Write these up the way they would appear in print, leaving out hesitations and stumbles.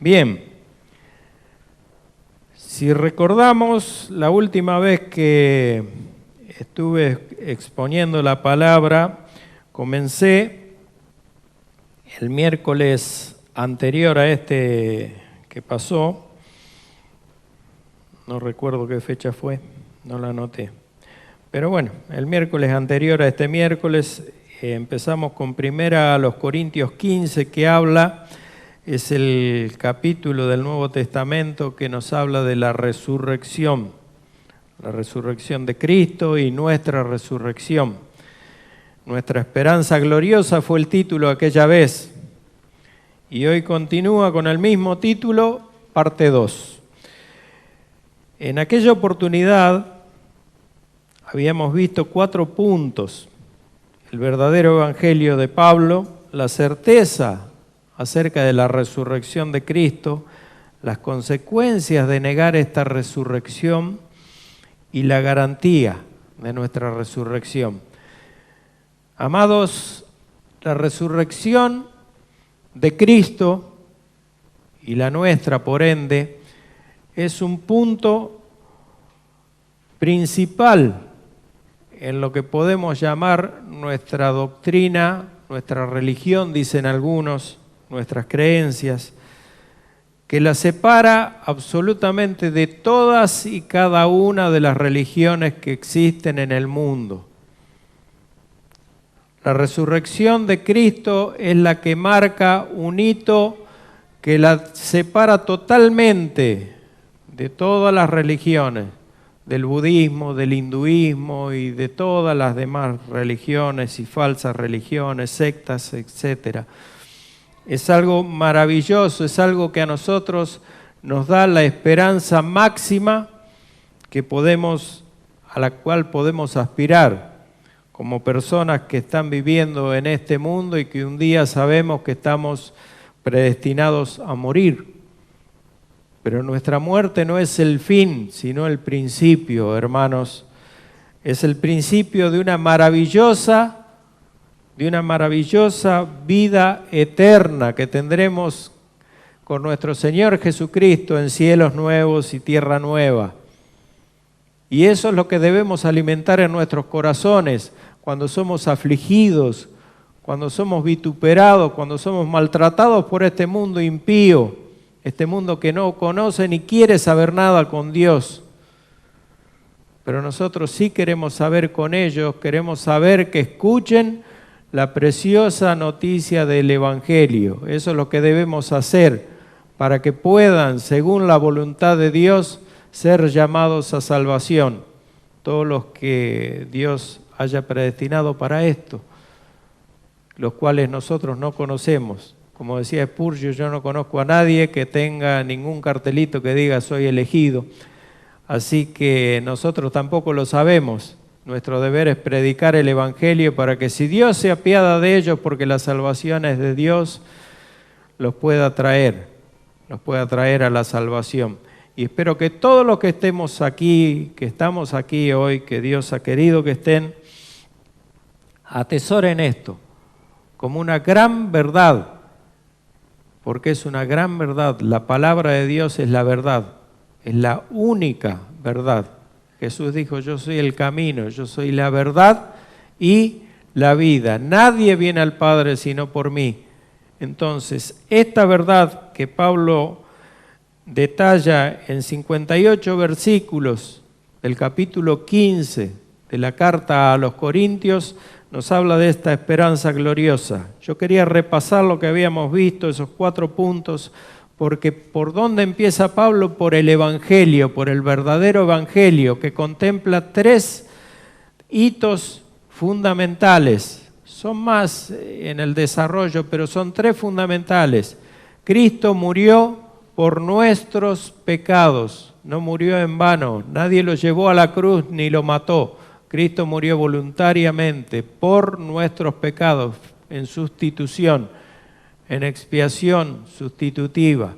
Bien, si recordamos la última vez que estuve exponiendo la palabra, comencé el miércoles anterior a este que pasó, no recuerdo qué fecha fue, no la anoté, pero bueno, el miércoles anterior a este miércoles empezamos con 1 Corintios 15, que habla, es el capítulo del Nuevo Testamento que nos habla de la resurrección de Cristo y nuestra resurrección. Nuestra esperanza gloriosa fue el título aquella vez, y hoy continúa con el mismo título, parte 2. En aquella oportunidad habíamos visto 4 puntos: el verdadero evangelio de Pablo, la certeza acerca de la resurrección de Cristo, las consecuencias de negar esta resurrección y la garantía de nuestra resurrección. Amados, la resurrección de Cristo y la nuestra, por ende, es un punto principal en lo que podemos llamar nuestra doctrina, nuestra religión, dicen algunos, nuestras creencias, que la separa absolutamente de todas y cada una de las religiones que existen en el mundo. La resurrección de Cristo es la que marca un hito que la separa totalmente de todas las religiones, del budismo, del hinduismo y de todas las demás religiones y falsas religiones, sectas, etcétera. Es algo maravilloso, es algo que a nosotros nos da la esperanza máxima a la cual podemos aspirar como personas que están viviendo en este mundo y que un día sabemos que estamos predestinados a morir. Pero nuestra muerte no es el fin, sino el principio, hermanos. Es el principio de una maravillosa vida eterna que tendremos con nuestro Señor Jesucristo en cielos nuevos y tierra nueva. Y eso es lo que debemos alimentar en nuestros corazones cuando somos afligidos, cuando somos vituperados, cuando somos maltratados por este mundo impío, este mundo que no conoce ni quiere saber nada con Dios. Pero nosotros sí queremos saber con ellos, queremos saber que escuchen la preciosa noticia del Evangelio. Eso es lo que debemos hacer para que puedan, según la voluntad de Dios, ser llamados a salvación. Todos los que Dios haya predestinado para esto, los cuales nosotros no conocemos. Como decía Spurgeon, yo no conozco a nadie que tenga ningún cartelito que diga soy elegido. Así que nosotros tampoco lo sabemos. Nuestro deber es predicar el Evangelio para que si Dios se apiada de ellos, porque la salvación es de Dios, los pueda traer a la salvación. Y espero que todos los que estemos aquí, que estamos aquí hoy, que Dios ha querido que estén, atesoren esto como una gran verdad, porque es una gran verdad. La palabra de Dios es la verdad, es la única verdad. Jesús dijo, yo soy el camino, yo soy la verdad y la vida. Nadie viene al Padre sino por mí. Entonces, esta verdad que Pablo detalla en 58 versículos del capítulo 15 de la carta a los Corintios, nos habla de esta esperanza gloriosa. Yo quería repasar lo que habíamos visto, esos 4 puntos, porque ¿por dónde empieza Pablo? Por el Evangelio, por el verdadero Evangelio, que contempla 3 hitos fundamentales. Son más en el desarrollo, pero son 3 fundamentales. Cristo murió por nuestros pecados, no murió en vano, nadie lo llevó a la cruz ni lo mató. Cristo murió voluntariamente por nuestros pecados, en sustitución, en expiación sustitutiva.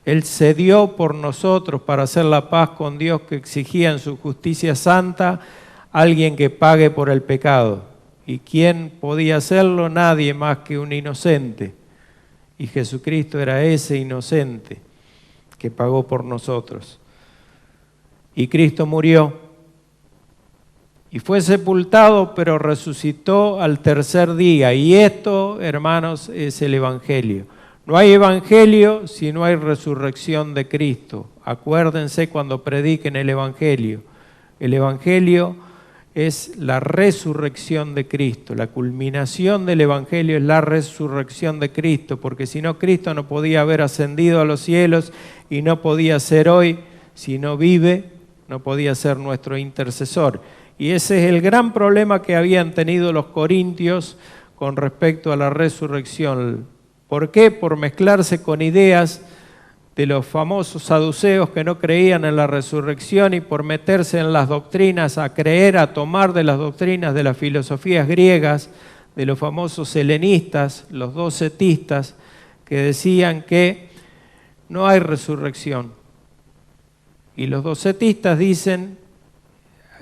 Él se dio por nosotros para hacer la paz con Dios, que exigía en su justicia santa alguien que pague por el pecado. ¿Y quién podía hacerlo? Nadie más que un inocente. Y Jesucristo era ese inocente que pagó por nosotros. Y Cristo murió y fue sepultado, pero resucitó al tercer día. Y esto, hermanos, es el Evangelio. No hay Evangelio si no hay resurrección de Cristo. Acuérdense cuando prediquen el Evangelio. El Evangelio es la resurrección de Cristo. La culminación del Evangelio es la resurrección de Cristo, porque si no, Cristo no podía haber ascendido a los cielos y no podía ser hoy, si no vive, no podía ser nuestro intercesor. Y ese es el gran problema que habían tenido los corintios con respecto a la resurrección. ¿Por qué? Por mezclarse con ideas de los famosos saduceos que no creían en la resurrección y por meterse en las doctrinas, a creer, a tomar de las doctrinas de las filosofías griegas, de los famosos helenistas, los docetistas, que decían que no hay resurrección. Y los docetistas dicen,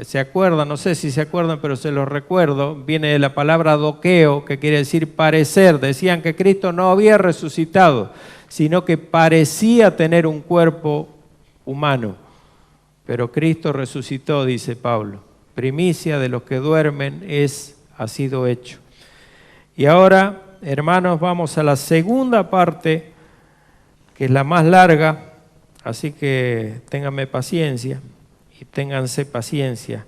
se acuerdan, no sé si se acuerdan, pero se los recuerdo, viene de la palabra doqueo, que quiere decir parecer. Decían que Cristo no había resucitado, sino que parecía tener un cuerpo humano. Pero Cristo resucitó, dice Pablo. Primicia de los que duermen ha sido hecho. Y ahora, hermanos, vamos a la segunda parte, que es la más larga, así que ténganme paciencia. Y ténganse paciencia,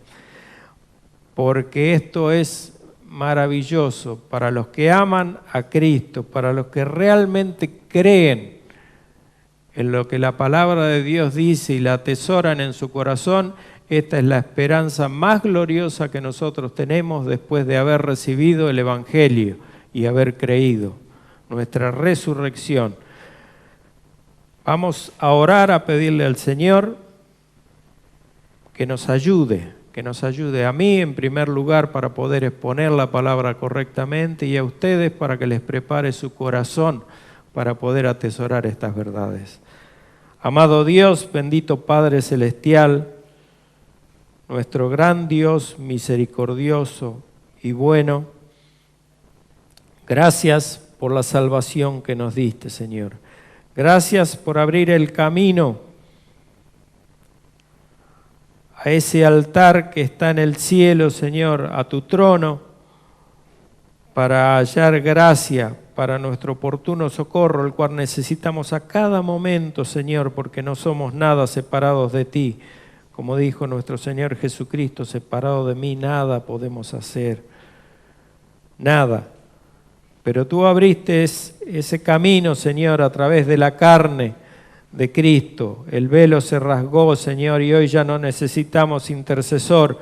porque esto es maravilloso para los que aman a Cristo, para los que realmente creen en lo que la palabra de Dios dice y la atesoran en su corazón. Esta es la esperanza más gloriosa que nosotros tenemos después de haber recibido el Evangelio y haber creído, nuestra resurrección. Vamos a orar, a pedirle al Señor que nos ayude a mí en primer lugar para poder exponer la palabra correctamente y a ustedes para que les prepare su corazón para poder atesorar estas verdades. Amado Dios, bendito Padre Celestial, nuestro gran Dios misericordioso y bueno, gracias por la salvación que nos diste, Señor. Gracias por abrir el camino a ese altar que está en el cielo, Señor, a tu trono, para hallar gracia para nuestro oportuno socorro, el cual necesitamos a cada momento, Señor, porque no somos nada separados de ti. Como dijo nuestro Señor Jesucristo, separado de mí nada podemos hacer, nada. Pero tú abriste ese camino, Señor, a través de la carne de Cristo. El velo se rasgó, Señor, y hoy ya no necesitamos intercesor,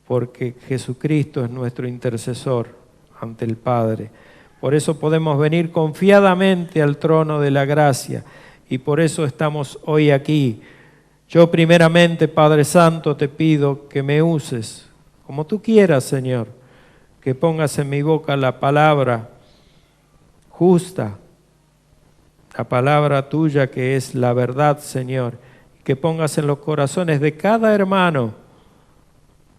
porque Jesucristo es nuestro intercesor ante el Padre. Por eso podemos venir confiadamente al trono de la gracia, y por eso estamos hoy aquí. Yo primeramente, Padre Santo, te pido que me uses como tú quieras, Señor, que pongas en mi boca la palabra justa, la palabra tuya que es la verdad, Señor, que pongas en los corazones de cada hermano,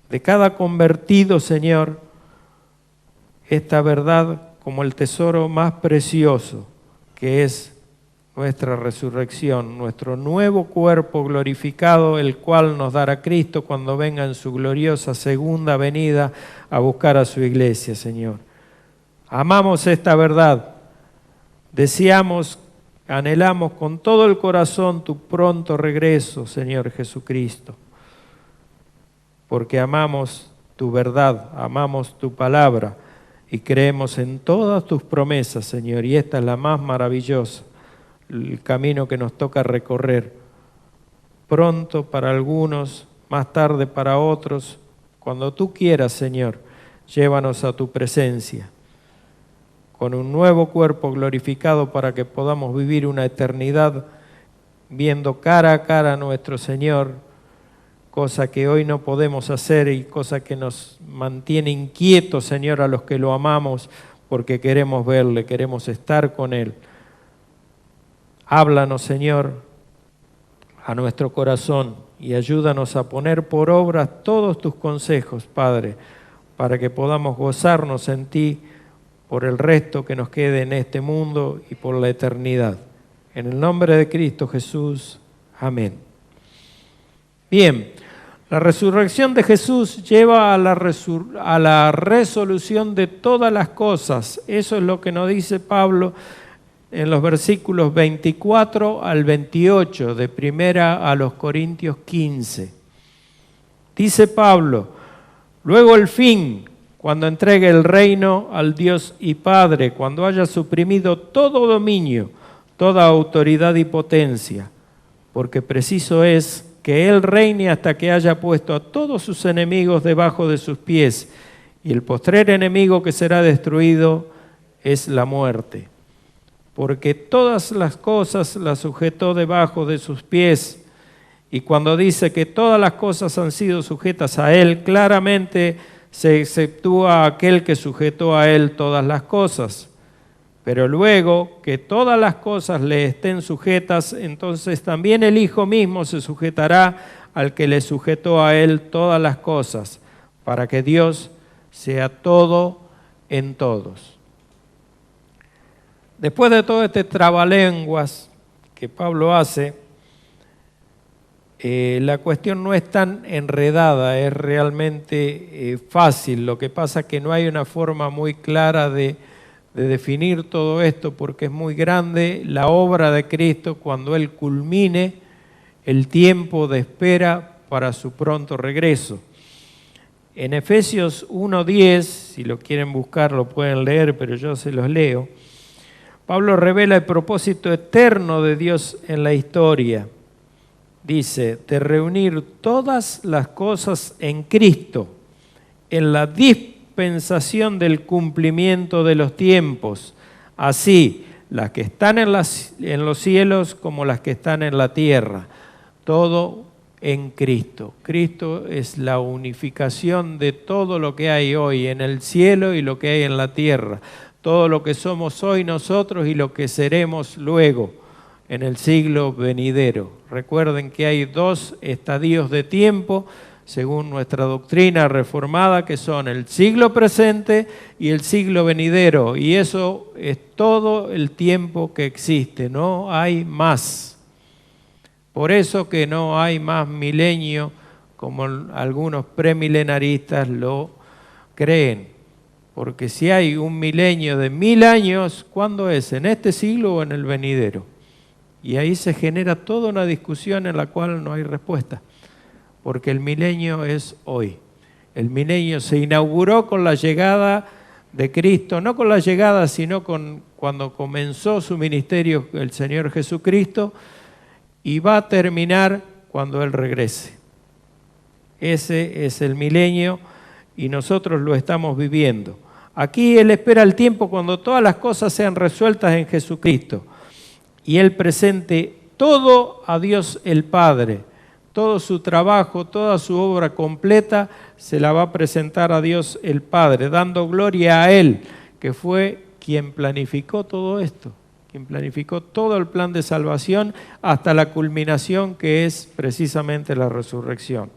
de cada convertido, Señor, esta verdad como el tesoro más precioso, que es nuestra resurrección, nuestro nuevo cuerpo glorificado, el cual nos dará Cristo cuando venga en su gloriosa segunda venida a buscar a su iglesia, Señor. Amamos esta verdad, deseamos, anhelamos con todo el corazón tu pronto regreso, Señor Jesucristo, porque amamos tu verdad, amamos tu palabra y creemos en todas tus promesas, Señor, y esta es la más maravillosa, el camino que nos toca recorrer. Pronto para algunos, más tarde para otros, cuando tú quieras, Señor, llévanos a tu presencia, con un nuevo cuerpo glorificado para que podamos vivir una eternidad viendo cara a cara a nuestro Señor, cosa que hoy no podemos hacer y cosa que nos mantiene inquietos, Señor, a los que lo amamos, porque queremos verle, queremos estar con Él. Háblanos, Señor, a nuestro corazón y ayúdanos a poner por obra todos tus consejos, Padre, para que podamos gozarnos en ti, por el resto que nos quede en este mundo y por la eternidad. En el nombre de Cristo Jesús. Amén. Bien, la resurrección de Jesús lleva a la resolución de todas las cosas. Eso es lo que nos dice Pablo en los versículos 24 al 28 de 1 Corintios 15. Dice Pablo: luego el fin, cuando entregue el reino al Dios y Padre, cuando haya suprimido todo dominio, toda autoridad y potencia, porque preciso es que Él reine hasta que haya puesto a todos sus enemigos debajo de sus pies, y el postrer enemigo que será destruido es la muerte. Porque todas las cosas las sujetó debajo de sus pies, y cuando dice que todas las cosas han sido sujetas a Él, claramente se exceptúa aquel que sujetó a Él todas las cosas. Pero luego que todas las cosas le estén sujetas, entonces también el Hijo mismo se sujetará al que le sujetó a Él todas las cosas, para que Dios sea todo en todos. Después de todo este trabalenguas que Pablo hace, la cuestión no es tan enredada, es realmente fácil. Lo que pasa es que no hay una forma muy clara de definir todo esto, porque es muy grande la obra de Cristo cuando Él culmine el tiempo de espera para su pronto regreso. En Efesios 1:10, si lo quieren buscar lo pueden leer, pero yo se los leo. Pablo revela el propósito eterno de Dios en la historia. Dice: de reunir todas las cosas en Cristo, en la dispensación del cumplimiento de los tiempos, así las que están en los cielos como las que están en la tierra, todo en Cristo. Cristo es la unificación de todo lo que hay hoy en el cielo y lo que hay en la tierra, todo lo que somos hoy nosotros y lo que seremos luego en el siglo venidero. Recuerden que hay dos estadios de tiempo, según nuestra doctrina reformada, que son el siglo presente y el siglo venidero, y eso es todo el tiempo que existe, no hay más. Por eso que no hay más milenio, como algunos premilenaristas lo creen, porque si hay un milenio de 1000 años, ¿cuándo es? ¿En este siglo o en el venidero? Y ahí se genera toda una discusión en la cual no hay respuesta, porque el milenio es hoy. El milenio se inauguró con la llegada de Cristo, no con la llegada, sino cuando comenzó su ministerio el Señor Jesucristo, y va a terminar cuando Él regrese. Ese es el milenio y nosotros lo estamos viviendo. Aquí Él espera el tiempo cuando todas las cosas sean resueltas en Jesucristo y Él presente todo a Dios el Padre. Todo su trabajo, toda su obra completa se la va a presentar a Dios el Padre, dando gloria a Él, que fue quien planificó todo esto, quien planificó todo el plan de salvación hasta la culminación, que es precisamente la resurrección.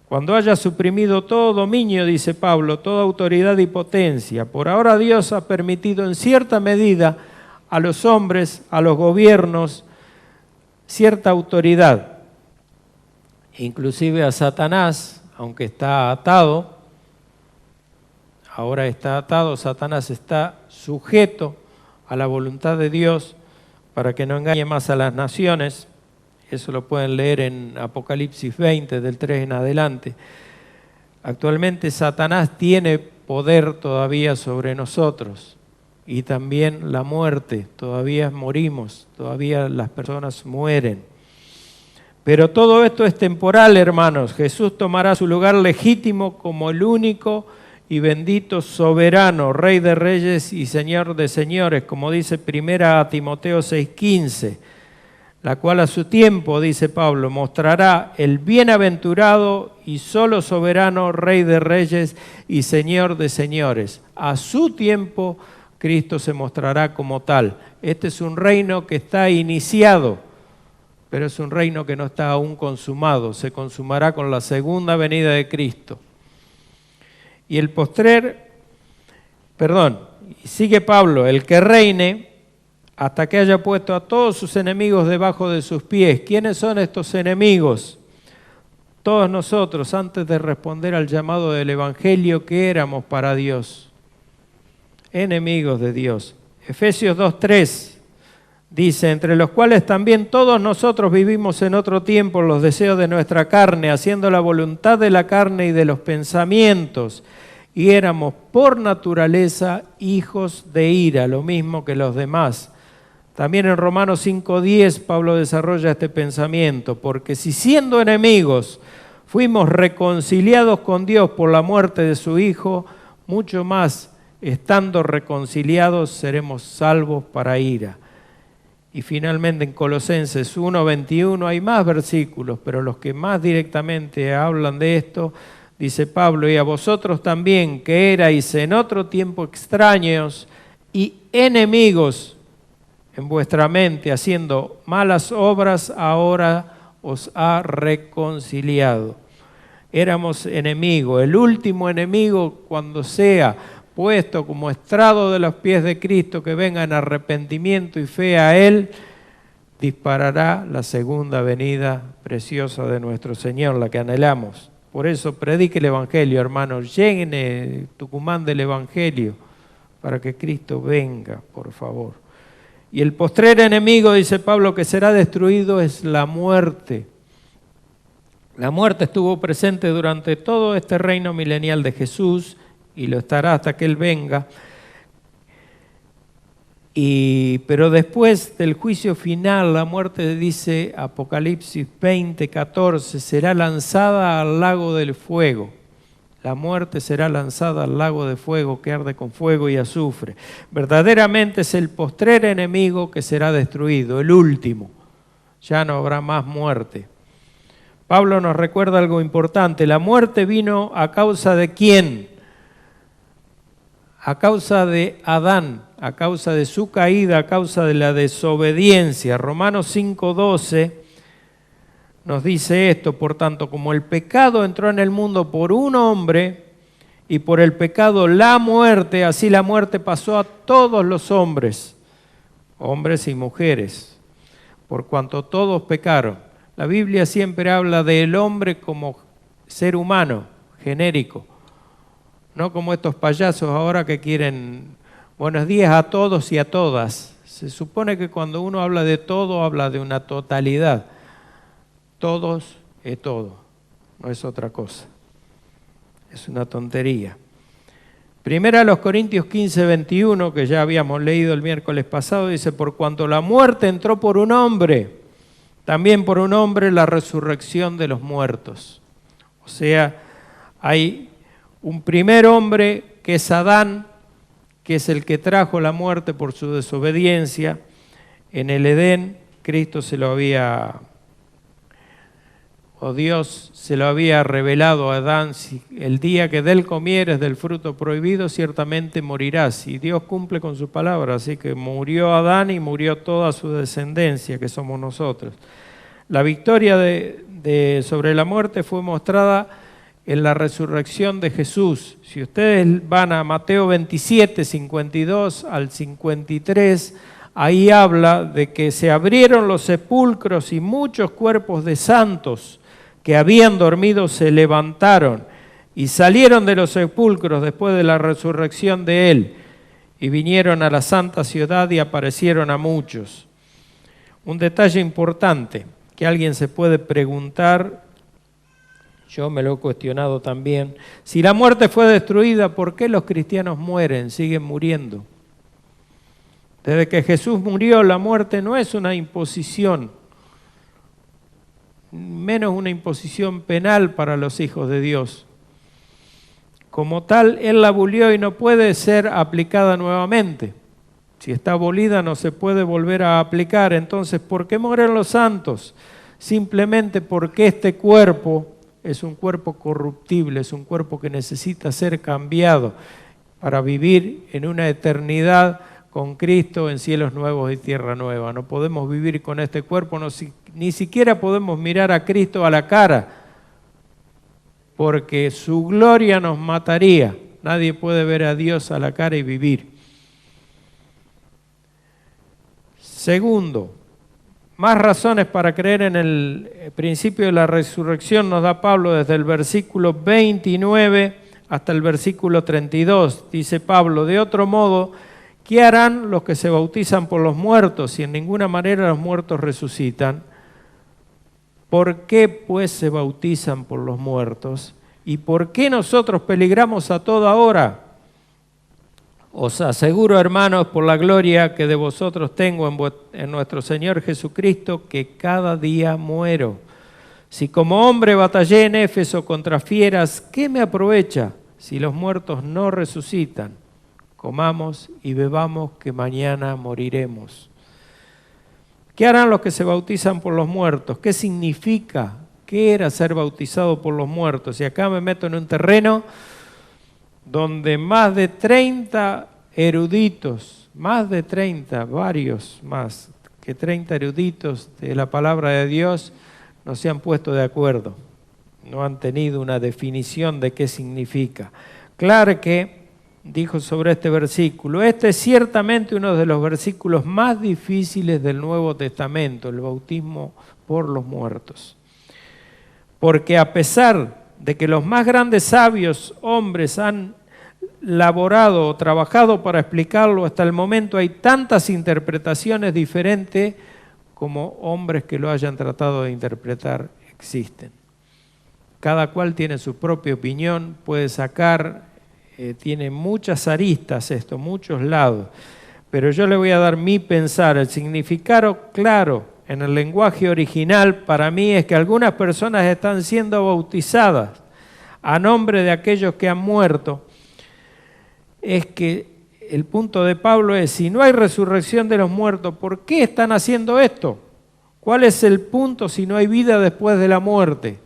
Cuando haya suprimido todo dominio, dice Pablo, toda autoridad y potencia, por ahora Dios ha permitido en cierta medida a los hombres, a los gobiernos, cierta autoridad. Inclusive a Satanás, aunque está atado, ahora está atado, Satanás está sujeto a la voluntad de Dios para que no engañe más a las naciones. Eso lo pueden leer en Apocalipsis 20, del 3 en adelante. Actualmente Satanás tiene poder todavía sobre nosotros y también la muerte. Todavía morimos, todavía las personas mueren. Pero todo esto es temporal, hermanos. Jesús tomará su lugar legítimo como el único y bendito soberano, Rey de reyes y Señor de señores, como dice 1 Timoteo 6:15, la cual a su tiempo, dice Pablo, mostrará el bienaventurado y solo soberano Rey de reyes y Señor de señores. A su tiempo Cristo se mostrará como tal. Este es un reino que está iniciado, pero es un reino que no está aún consumado. Se consumará con la segunda venida de Cristo. Y Y sigue Pablo, el que reine hasta que haya puesto a todos sus enemigos debajo de sus pies. ¿Quiénes son estos enemigos? Todos nosotros, antes de responder al llamado del Evangelio, ¿qué éramos para Dios? Enemigos de Dios. Efesios 2:3 dice, entre los cuales también todos nosotros vivimos en otro tiempo los deseos de nuestra carne, haciendo la voluntad de la carne y de los pensamientos, y éramos por naturaleza hijos de ira, lo mismo que los demás. También en Romanos 5:10 Pablo desarrolla este pensamiento, porque si siendo enemigos fuimos reconciliados con Dios por la muerte de su Hijo, mucho más, estando reconciliados, seremos salvos para ira. Y finalmente en Colosenses 1:21 hay más versículos, pero los que más directamente hablan de esto, dice Pablo, y a vosotros también, que erais en otro tiempo extraños y enemigos en vuestra mente, haciendo malas obras, ahora os ha reconciliado. Éramos enemigos. El último enemigo, cuando sea puesto como estrado de los pies de Cristo, que venga en arrepentimiento y fe a Él, disparará la segunda venida preciosa de nuestro Señor, la que anhelamos. Por eso predique el Evangelio, hermanos. Llene Tucumán del Evangelio para que Cristo venga, por favor. Y el postrer enemigo, dice Pablo, que será destruido es la muerte. La muerte estuvo presente durante todo este reino milenial de Jesús y lo estará hasta que Él venga. Pero después del juicio final, la muerte, dice Apocalipsis 20:14, será lanzada al lago del fuego. La muerte será lanzada al lago de fuego que arde con fuego y azufre. Verdaderamente es el postrer enemigo que será destruido, el último. Ya no habrá más muerte. Pablo nos recuerda algo importante. La muerte vino a causa de ¿quién? A causa de Adán, a causa de su caída, a causa de la desobediencia. Romanos 5:12 nos dice esto, por tanto, como el pecado entró en el mundo por un hombre y por el pecado la muerte, así la muerte pasó a todos los hombres, hombres y mujeres, por cuanto todos pecaron. La Biblia siempre habla del hombre como ser humano, genérico. No como estos payasos ahora que quieren buenos días a todos y a todas. Se supone que cuando uno habla de todo, habla de una totalidad. Todos es todo, no es otra cosa. Es una tontería. Primera a los Corintios 15:21, que ya habíamos leído el miércoles pasado, dice, por cuanto la muerte entró por un hombre, también por un hombre la resurrección de los muertos. O sea, hay un primer hombre que es Adán, que es el que trajo la muerte por su desobediencia. En el Edén, Cristo Dios se lo había revelado a Adán, si el día que de él comieres del fruto prohibido, ciertamente morirás. Y Dios cumple con su palabra, así que murió Adán y murió toda su descendencia, que somos nosotros. La victoria sobre la muerte fue mostrada en la resurrección de Jesús. Si ustedes van a Mateo 27, 52 al 53, ahí habla de que se abrieron los sepulcros y muchos cuerpos de santos que habían dormido se levantaron y salieron de los sepulcros después de la resurrección de Él y vinieron a la santa ciudad y aparecieron a muchos. Un detalle importante que alguien se puede preguntar, yo me lo he cuestionado también, si la muerte fue destruida, ¿por qué los cristianos mueren, siguen muriendo? Desde que Jesús murió, la muerte no es una imposición, menos una imposición penal para los hijos de Dios. Como tal, Él la abolió y no puede ser aplicada nuevamente. Si está abolida no se puede volver a aplicar. Entonces, ¿por qué mueren los santos? Simplemente porque este cuerpo es un cuerpo corruptible, es un cuerpo que necesita ser cambiado para vivir en una eternidad con Cristo en cielos nuevos y tierra nueva. No podemos vivir con este cuerpo, ni siquiera podemos mirar a Cristo a la cara, porque su gloria nos mataría. Nadie puede ver a Dios a la cara y vivir. Segundo, más razones para creer en el principio de la resurrección nos da Pablo desde el versículo 29 hasta el versículo 32. Dice Pablo, de otro modo, ¿qué harán los que se bautizan por los muertos si en ninguna manera los muertos resucitan? ¿Por qué pues se bautizan por los muertos? ¿Y por qué nosotros peligramos a toda hora? Os aseguro, hermanos, por la gloria que de vosotros tengo en nuestro Señor Jesucristo, que cada día muero. Si como hombre batallé en Éfeso contra fieras, ¿qué me aprovecha si los muertos no resucitan? Comamos y bebamos, que mañana moriremos. ¿Qué harán los que se bautizan por los muertos? ¿Qué significa? ¿Qué era ser bautizado por los muertos? Y acá me meto en un terreno donde más de 30 eruditos, varios más que 30 eruditos de la palabra de Dios no se han puesto de acuerdo, no han tenido una definición de qué significa. Clarke dijo sobre este versículo, este es ciertamente uno de los versículos más difíciles del Nuevo Testamento, el bautismo por los muertos. Porque a pesar de que los más grandes sabios hombres han laborado o trabajado para explicarlo, hasta el momento hay tantas interpretaciones diferentes como hombres que lo hayan tratado de interpretar existen. Cada cual tiene su propia opinión, puede sacar, tiene muchas aristas esto, muchos lados, pero yo le voy a dar mi pensar. El significado claro en el lenguaje original para mí es que algunas personas están siendo bautizadas a nombre de aquellos que han muerto. Es que el punto de Pablo es, si no hay resurrección de los muertos, ¿por qué están haciendo esto? ¿Cuál es el punto si no hay vida después de la muerte?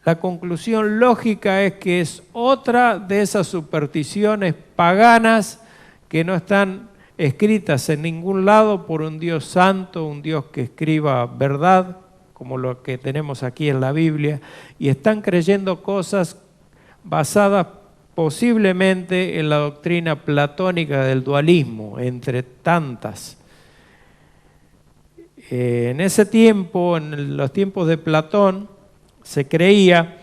La conclusión lógica es que es otra de esas supersticiones paganas que no están escritas en ningún lado por un Dios santo, un Dios que escriba verdad, como lo que tenemos aquí en la Biblia, y están creyendo cosas basadas posiblemente en la doctrina platónica del dualismo, entre tantas. En ese tiempo, en los tiempos de Platón, se creía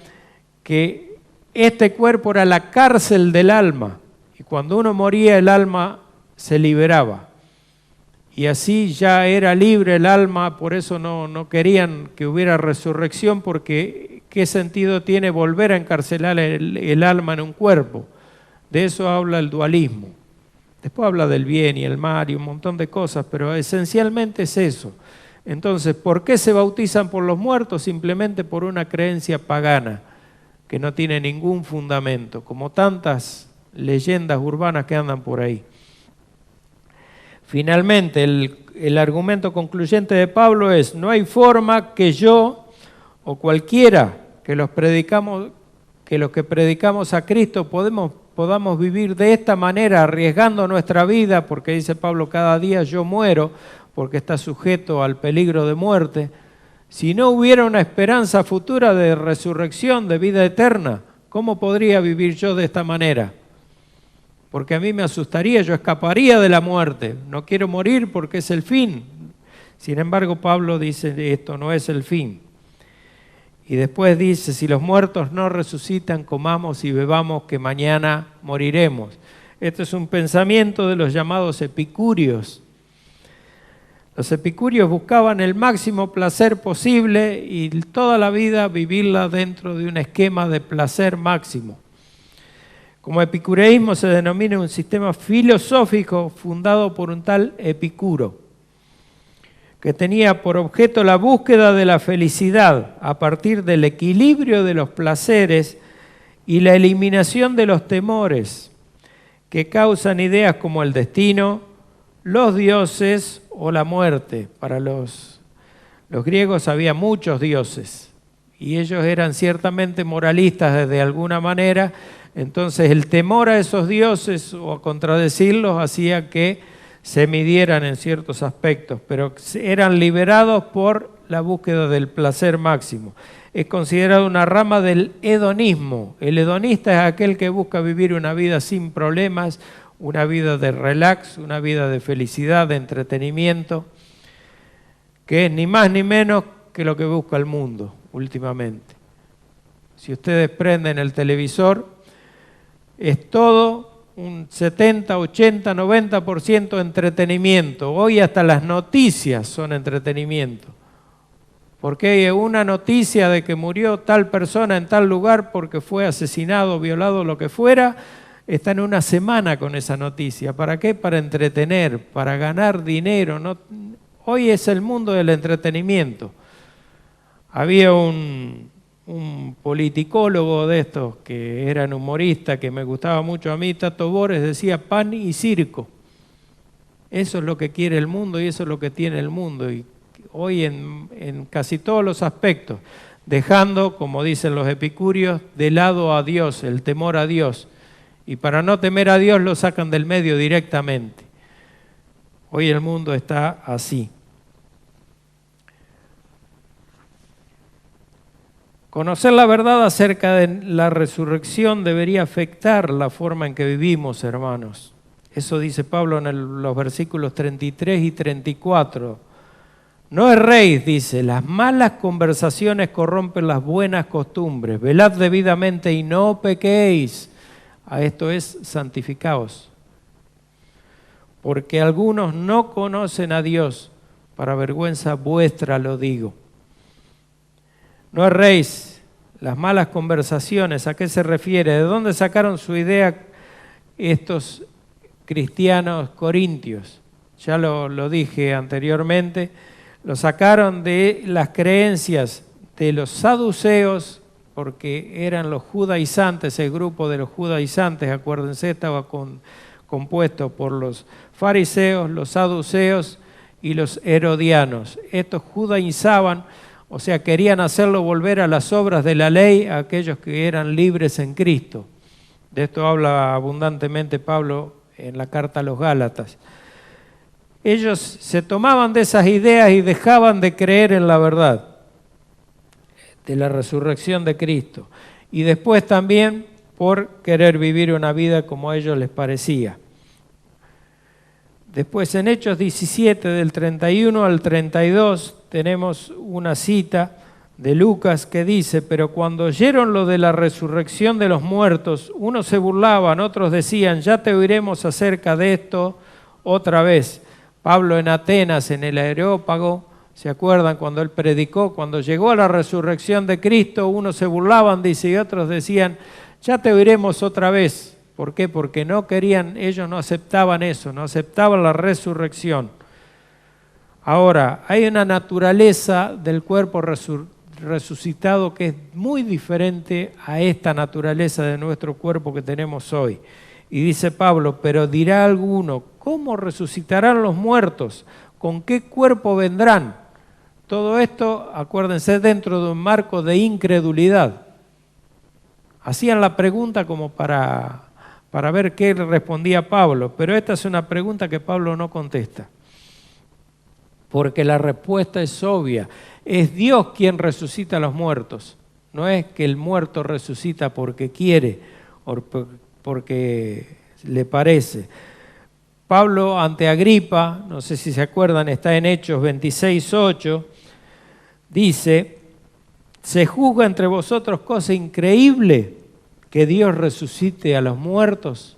que este cuerpo era la cárcel del alma, y cuando uno moría el alma se liberaba. Y así ya era libre el alma, por eso no querían que hubiera resurrección, porque ¿qué sentido tiene volver a encarcelar el alma en un cuerpo? De eso habla el dualismo. Después habla del bien y el mal y un montón de cosas, pero esencialmente es eso. Entonces, ¿por qué se bautizan por los muertos? Simplemente por una creencia pagana que no tiene ningún fundamento, como tantas leyendas urbanas que andan por ahí. Finalmente, el argumento concluyente de Pablo es, no hay forma que yo o cualquiera que los que predicamos a Cristo podamos vivir de esta manera, arriesgando nuestra vida, porque dice Pablo, cada día yo muero, porque está sujeto al peligro de muerte. Si no hubiera una esperanza futura de resurrección, de vida eterna, ¿cómo podría vivir yo de esta manera? Porque a mí me asustaría, yo escaparía de la muerte. No quiero morir porque es el fin. Sin embargo, Pablo dice, esto no es el fin. Y después dice, si los muertos no resucitan, comamos y bebamos, que mañana moriremos. Este es un pensamiento de los llamados epicúreos. Los epicúreos buscaban el máximo placer posible y toda la vida vivirla dentro de un esquema de placer máximo. Como epicureísmo se denomina un sistema filosófico fundado por un tal Epicuro, que tenía por objeto la búsqueda de la felicidad a partir del equilibrio de los placeres y la eliminación de los temores que causan ideas como el destino, los dioses o la muerte. Para los griegos había muchos dioses y ellos eran ciertamente moralistas desde alguna manera. Entonces el temor a esos dioses o a contradecirlos hacía que se midieran en ciertos aspectos, pero eran liberados por la búsqueda del placer máximo. Es considerado una rama del hedonismo. El hedonista es aquel que busca vivir una vida sin problemas, una vida de relax, una vida de felicidad, de entretenimiento, que es ni más ni menos que lo que busca el mundo últimamente. Si ustedes prenden el televisor, es todo un 70, 80, 90% entretenimiento. Hoy hasta las noticias son entretenimiento. Porque hay una noticia de que murió tal persona en tal lugar porque fue asesinado, violado, lo que fuera, están una semana con esa noticia. ¿Para qué? Para entretener, para ganar dinero. ¿No? Hoy es el mundo del entretenimiento. Había un politicólogo de estos que era un humorista que me gustaba mucho a mí, Tato Bores, decía pan y circo. Eso es lo que quiere el mundo y eso es lo que tiene el mundo. Y hoy en casi todos los aspectos, dejando, como dicen los epicúreos, de lado a Dios, el temor a Dios. Y para no temer a Dios lo sacan del medio directamente. Hoy el mundo está así. Conocer la verdad acerca de la resurrección debería afectar la forma en que vivimos, hermanos. Eso dice Pablo en los versículos 33 y 34. No erréis, dice, las malas conversaciones corrompen las buenas costumbres. Velad debidamente y no pequéis. A esto es santificaos. Porque algunos no conocen a Dios, para vergüenza vuestra lo digo. No erréis, las malas conversaciones, ¿a qué se refiere? ¿De dónde sacaron su idea estos cristianos corintios? Ya lo dije anteriormente, lo sacaron de las creencias de los saduceos, porque eran los judaizantes, el grupo de los judaizantes, acuérdense, estaba compuesto por los fariseos, los saduceos y los herodianos. Estos judaizaban, o sea, querían hacerlo volver a las obras de la ley a aquellos que eran libres en Cristo. De esto habla abundantemente Pablo en la carta a los Gálatas. Ellos se tomaban de esas ideas y dejaban de creer en la verdad de la resurrección de Cristo. Y después también por querer vivir una vida como a ellos les parecía. Después en Hechos 17, del 31 al 32, tenemos una cita de Lucas que dice: pero cuando oyeron lo de la resurrección de los muertos, unos se burlaban, otros decían, ya te oiremos acerca de esto otra vez. Pablo en Atenas, en el Areópago, ¿se acuerdan cuando él predicó? Cuando llegó a la resurrección de Cristo, unos se burlaban, dice, y otros decían, ya te oiremos otra vez. ¿Por qué? Porque no querían, ellos no aceptaban eso, no aceptaban la resurrección. Ahora, hay una naturaleza del cuerpo resucitado que es muy diferente a esta naturaleza de nuestro cuerpo que tenemos hoy. Y dice Pablo, pero dirá alguno, ¿cómo resucitarán los muertos? ¿Con qué cuerpo vendrán? Todo esto, acuérdense, dentro de un marco de incredulidad. Hacían la pregunta como para ver qué respondía Pablo, pero esta es una pregunta que Pablo no contesta. Porque la respuesta es obvia. Es Dios quien resucita a los muertos. No es que el muerto resucita porque quiere o porque le parece. Pablo ante Agripa, no sé si se acuerdan, está en Hechos 26:8, dice, ¿se juzga entre vosotros cosa increíble que Dios resucite a los muertos?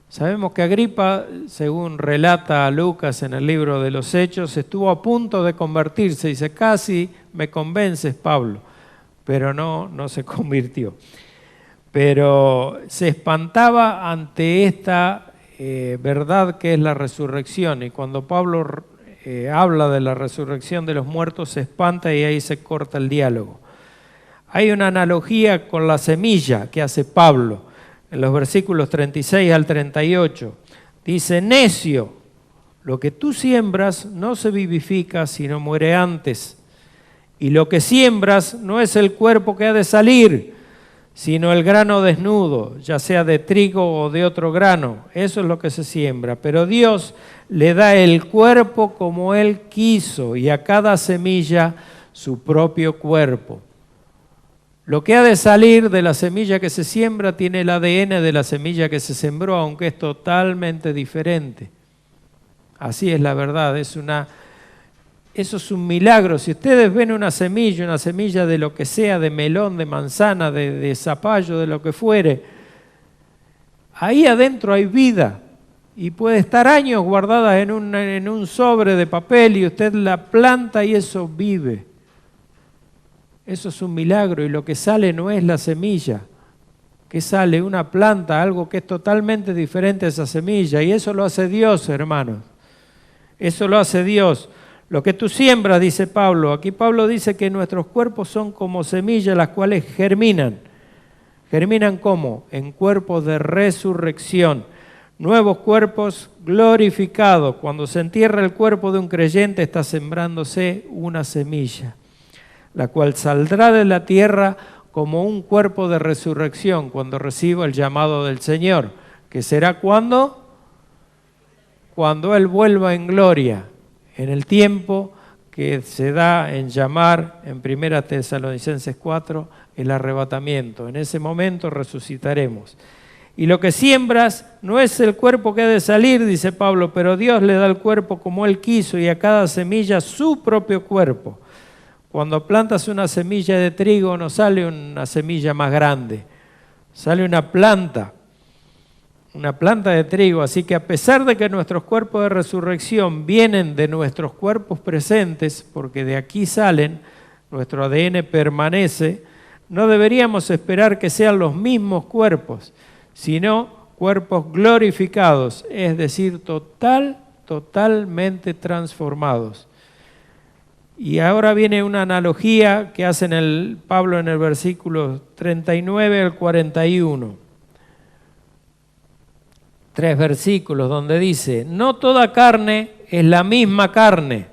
Sabemos que Agripa, según relata Lucas en el libro de los Hechos, estuvo a punto de convertirse. Dice, casi me convences, Pablo, pero no se convirtió. Pero se espantaba ante esta verdad que es la resurrección. Y cuando Pablo habla de la resurrección de los muertos, se espanta y ahí se corta el diálogo. Hay una analogía con la semilla que hace Pablo. En los versículos 36 al 38, dice, necio, lo que tú siembras no se vivifica, sino muere antes. Y lo que siembras no es el cuerpo que ha de salir, sino el grano desnudo, ya sea de trigo o de otro grano. Eso es lo que se siembra. Pero Dios le da el cuerpo como Él quiso y a cada semilla su propio cuerpo. Lo que ha de salir de la semilla que se siembra tiene el ADN de la semilla que se sembró, aunque es totalmente diferente. Así es la verdad, eso es un milagro. Si ustedes ven una semilla de lo que sea, de melón, de manzana, de zapallo, de lo que fuere, ahí adentro hay vida y puede estar años guardada en un sobre de papel y usted la planta y eso vive. Eso es un milagro y lo que sale no es la semilla. ¿Qué sale? Una planta, algo que es totalmente diferente a esa semilla, y eso lo hace Dios, hermanos. Eso lo hace Dios. Lo que tú siembras, dice Pablo. Aquí Pablo dice que nuestros cuerpos son como semillas, las cuales germinan. ¿Germinan cómo? En cuerpos de resurrección. Nuevos cuerpos glorificados. Cuando se entierra el cuerpo de un creyente, está sembrándose una semilla, la cual saldrá de la tierra como un cuerpo de resurrección cuando reciba el llamado del Señor, que será cuando Él vuelva en gloria, en el tiempo que se da en llamar en 1 Tesalonicenses 4 el arrebatamiento. En ese momento resucitaremos. Y lo que siembras no es el cuerpo que ha de salir, dice Pablo, pero Dios le da el cuerpo como Él quiso y a cada semilla su propio cuerpo. Cuando plantas una semilla de trigo no sale una semilla más grande, sale una planta de trigo. Así que a pesar de que nuestros cuerpos de resurrección vienen de nuestros cuerpos presentes, porque de aquí salen, nuestro ADN permanece, no deberíamos esperar que sean los mismos cuerpos, sino cuerpos glorificados, es decir, totalmente transformados. Y ahora viene una analogía que hace Pablo en el versículo 39 al 41. 3 versículos donde dice, no toda carne es la misma carne,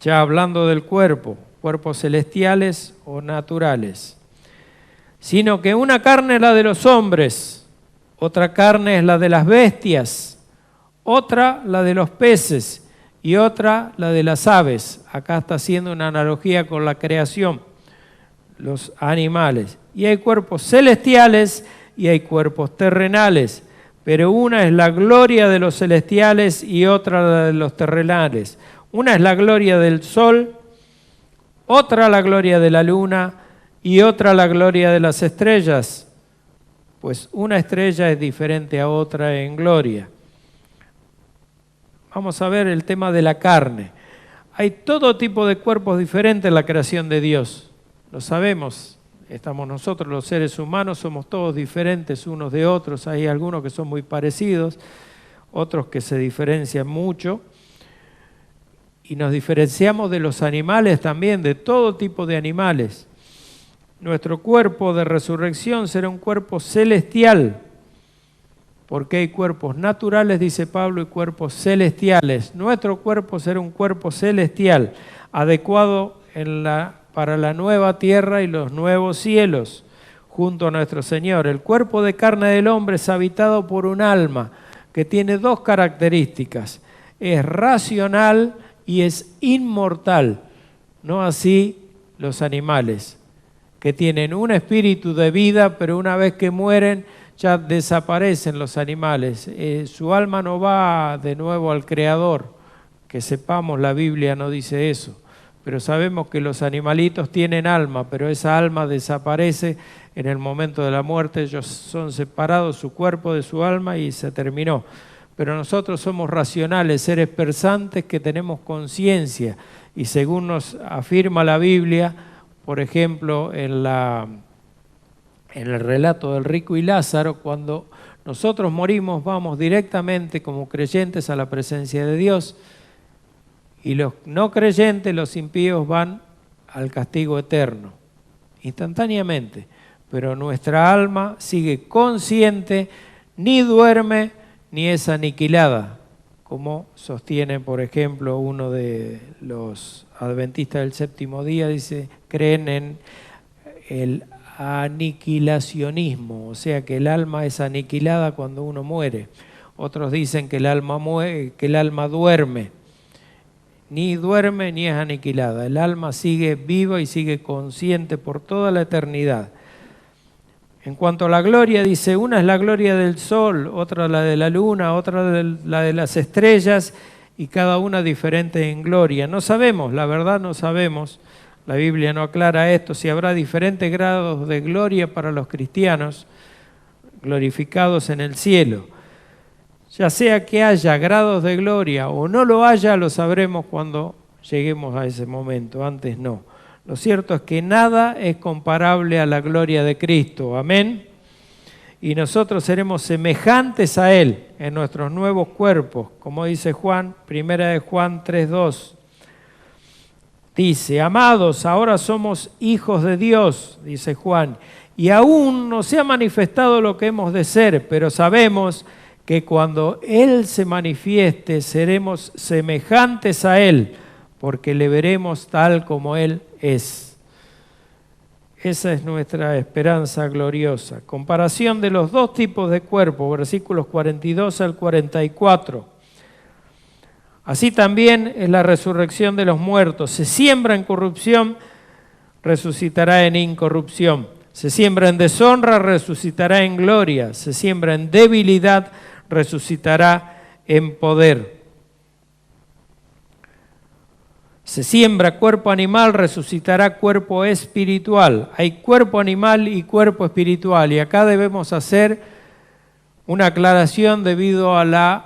ya hablando del cuerpo, cuerpos celestiales o naturales, sino que una carne es la de los hombres, otra carne es la de las bestias, otra la de los peces, y otra la de las aves. Acá está haciendo una analogía con la creación, los animales. Y hay cuerpos celestiales y hay cuerpos terrenales, pero una es la gloria de los celestiales y otra la de los terrenales. Una es la gloria del sol, otra la gloria de la luna y otra la gloria de las estrellas, pues una estrella es diferente a otra en gloria. Vamos a ver el tema de la carne. Hay todo tipo de cuerpos diferentes en la creación de Dios. Lo sabemos. Estamos nosotros, los seres humanos, somos todos diferentes unos de otros. Hay algunos que son muy parecidos, otros que se diferencian mucho. Y nos diferenciamos de los animales también, de todo tipo de animales. Nuestro cuerpo de resurrección será un cuerpo celestial, porque hay cuerpos naturales, dice Pablo, y cuerpos celestiales. Nuestro cuerpo será un cuerpo celestial, adecuado para la nueva tierra y los nuevos cielos, junto a nuestro Señor. El cuerpo de carne del hombre es habitado por un alma que tiene dos características. Es racional y es inmortal. No así los animales, que tienen un espíritu de vida, pero una vez que mueren, ya desaparecen los animales. Su alma no va de nuevo al Creador. Que sepamos, la Biblia no dice eso. Pero sabemos que los animalitos tienen alma, pero esa alma desaparece en el momento de la muerte. Ellos son separados, su cuerpo de su alma, y se terminó. Pero nosotros somos racionales, seres pensantes que tenemos conciencia. Y según nos afirma la Biblia, por ejemplo, en el relato del rico y Lázaro, cuando nosotros morimos vamos directamente como creyentes a la presencia de Dios, y los no creyentes, los impíos, van al castigo eterno, instantáneamente. Pero nuestra alma sigue consciente, ni duerme, ni es aniquilada, como sostiene, por ejemplo, uno de los adventistas del séptimo día, dice, creen en el aniquilacionismo, o sea que el alma es aniquilada cuando uno muere. Otros dicen que el alma duerme. ni duerme ni es aniquilada. El alma sigue viva y sigue consciente por toda la eternidad. En cuanto a la gloria, dice, una es la gloria del sol, otra la de la luna, otra la de las estrellas, y cada una diferente en gloria. No sabemos, la verdad no sabemos, la Biblia no aclara esto, si habrá diferentes grados de gloria para los cristianos glorificados en el cielo. Ya sea que haya grados de gloria o no lo haya, lo sabremos cuando lleguemos a ese momento, antes no. Lo cierto es que nada es comparable a la gloria de Cristo, amén. Y nosotros seremos semejantes a Él en nuestros nuevos cuerpos, como dice Juan, 1 de Juan 3:2. Dice, amados, ahora somos hijos de Dios, dice Juan, y aún no se ha manifestado lo que hemos de ser, pero sabemos que cuando Él se manifieste seremos semejantes a Él, porque le veremos tal como Él es. Esa es nuestra esperanza gloriosa. Comparación de los dos tipos de cuerpo, versículos 42 al 44. Así también es la resurrección de los muertos. Se siembra en corrupción, resucitará en incorrupción. Se siembra en deshonra, resucitará en gloria. Se siembra en debilidad, resucitará en poder. Se siembra cuerpo animal, resucitará cuerpo espiritual. Hay cuerpo animal y cuerpo espiritual. Y acá debemos hacer una aclaración debido a la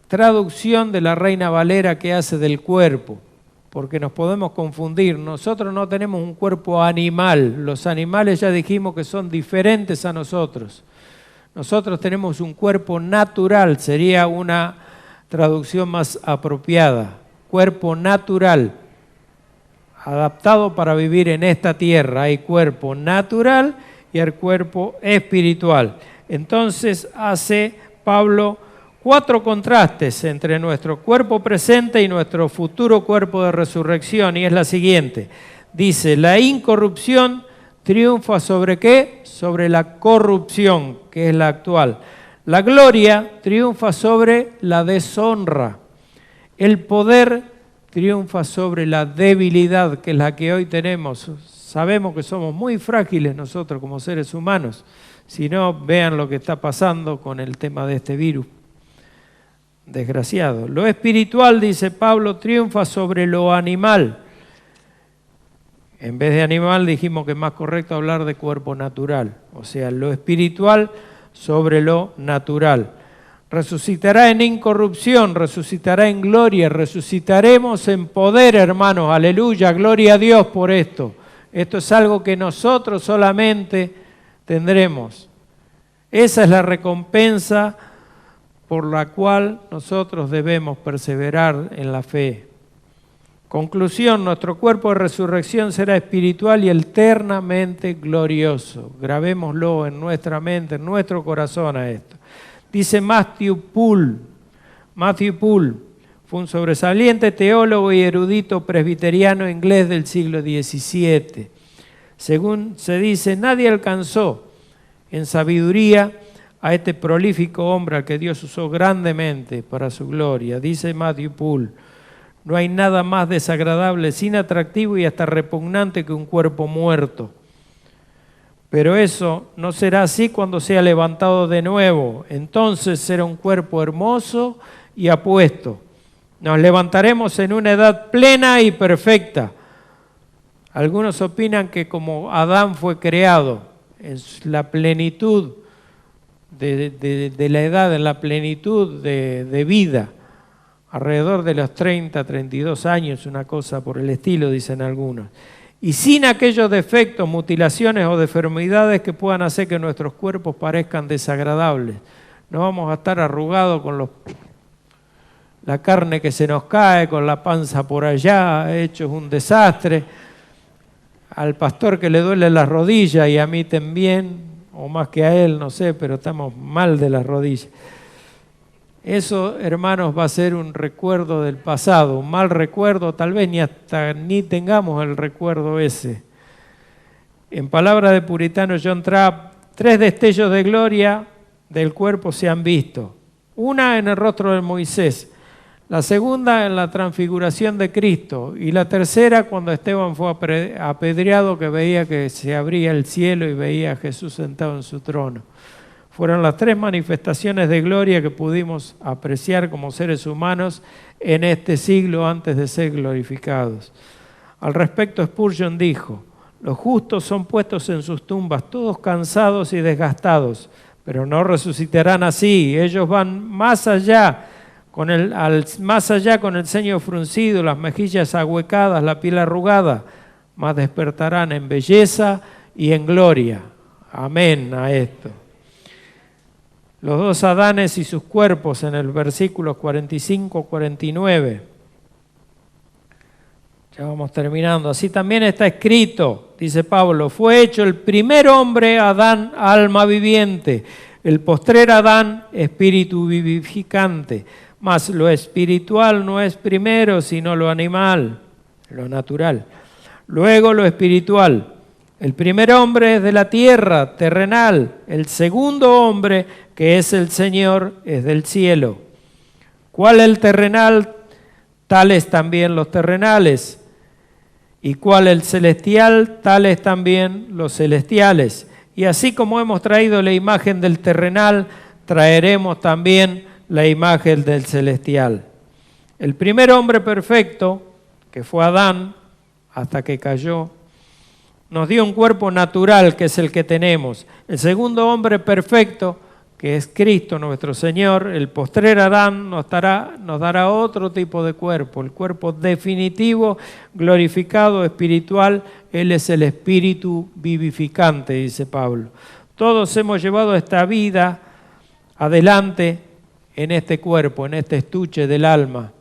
traducción de la Reina Valera que hace del cuerpo, porque nos podemos confundir. Nosotros no tenemos un cuerpo animal. Los animales ya dijimos que son diferentes a nosotros. Nosotros tenemos un cuerpo natural, sería una traducción más apropiada. Cuerpo natural, adaptado para vivir en esta tierra. Hay cuerpo natural y hay cuerpo espiritual. Entonces hace Pablo 4 contrastes entre nuestro cuerpo presente y nuestro futuro cuerpo de resurrección, y es la siguiente. Dice, la incorrupción triunfa ¿sobre qué? Sobre la corrupción, que es la actual. La gloria triunfa sobre la deshonra. El poder triunfa sobre la debilidad, que es la que hoy tenemos. Sabemos que somos muy frágiles nosotros como seres humanos. Si no, vean lo que está pasando con el tema de este virus. Desgraciado. Lo espiritual, dice Pablo, triunfa sobre lo animal. En vez de animal dijimos que es más correcto hablar de cuerpo natural. O sea, lo espiritual sobre lo natural. Resucitará en incorrupción, resucitará en gloria, resucitaremos en poder, hermanos. Aleluya, gloria a Dios por esto. Esto es algo que nosotros solamente tendremos. Esa es la recompensa por la cual nosotros debemos perseverar en la fe. Conclusión, nuestro cuerpo de resurrección será espiritual y eternamente glorioso. Grabémoslo en nuestra mente, en nuestro corazón a esto. Dice Matthew Poole fue un sobresaliente teólogo y erudito presbiteriano inglés del siglo XVII. Según se dice, nadie alcanzó en sabiduría a este prolífico hombre al que Dios usó grandemente para su gloria. Dice Matthew Poole, no hay nada más desagradable, sin atractivo y hasta repugnante que un cuerpo muerto. Pero eso no será así cuando sea levantado de nuevo. Entonces será un cuerpo hermoso y apuesto. Nos levantaremos en una edad plena y perfecta. Algunos opinan que como Adán fue creado en la plenitud de la edad, en la plenitud de vida, alrededor de los 30, 32 años, una cosa por el estilo, dicen algunos. Y sin aquellos defectos, mutilaciones o deformidades que puedan hacer que nuestros cuerpos parezcan desagradables. No vamos a estar arrugados con la carne que se nos cae, con la panza por allá, hechos un desastre. Al pastor que le duele las rodillas y a mí también, o más que a él, no sé, pero estamos mal de las rodillas. Eso, hermanos, va a ser un recuerdo del pasado, un mal recuerdo, tal vez ni tengamos el recuerdo ese. En palabras de puritano John Trapp, 3 destellos de gloria del cuerpo se han visto. Una en el rostro de Moisés, La segunda en la transfiguración de Cristo. Y la tercera cuando Esteban fue apedreado, que veía que se abría el cielo y veía a Jesús sentado en su trono. Fueron las tres manifestaciones de gloria que pudimos apreciar como seres humanos en este siglo antes de ser glorificados. Al respecto, Spurgeon dijo: los justos son puestos en sus tumbas, todos cansados y desgastados, pero no resucitarán así. Ellos van más allá con el ceño fruncido, las mejillas ahuecadas, la piel arrugada, mas despertarán en belleza y en gloria. Amén a esto. Los dos Adanes y sus cuerpos en el versículo 45-49. Ya vamos terminando. Así también está escrito, dice Pablo: fue hecho el primer hombre, Adán, alma viviente; el postrer Adán, espíritu vivificante. Mas lo espiritual no es primero, sino lo animal, lo natural. Luego lo espiritual. El primer hombre es de la tierra, terrenal. El segundo hombre, que es el Señor, es del cielo. ¿Cuál el terrenal? Tales también los terrenales. ¿Y cuál el celestial? Tales también los celestiales. Y así como hemos traído la imagen del terrenal, traeremos también la imagen del celestial. El primer hombre perfecto, que fue Adán, hasta que cayó, nos dio un cuerpo natural, que es el que tenemos. El segundo hombre perfecto, que es Cristo nuestro Señor, el postrer Adán, nos dará otro tipo de cuerpo, el cuerpo definitivo, glorificado, espiritual. Él es el espíritu vivificante, dice Pablo. Todos hemos llevado esta vida adelante en este cuerpo, en este estuche del alma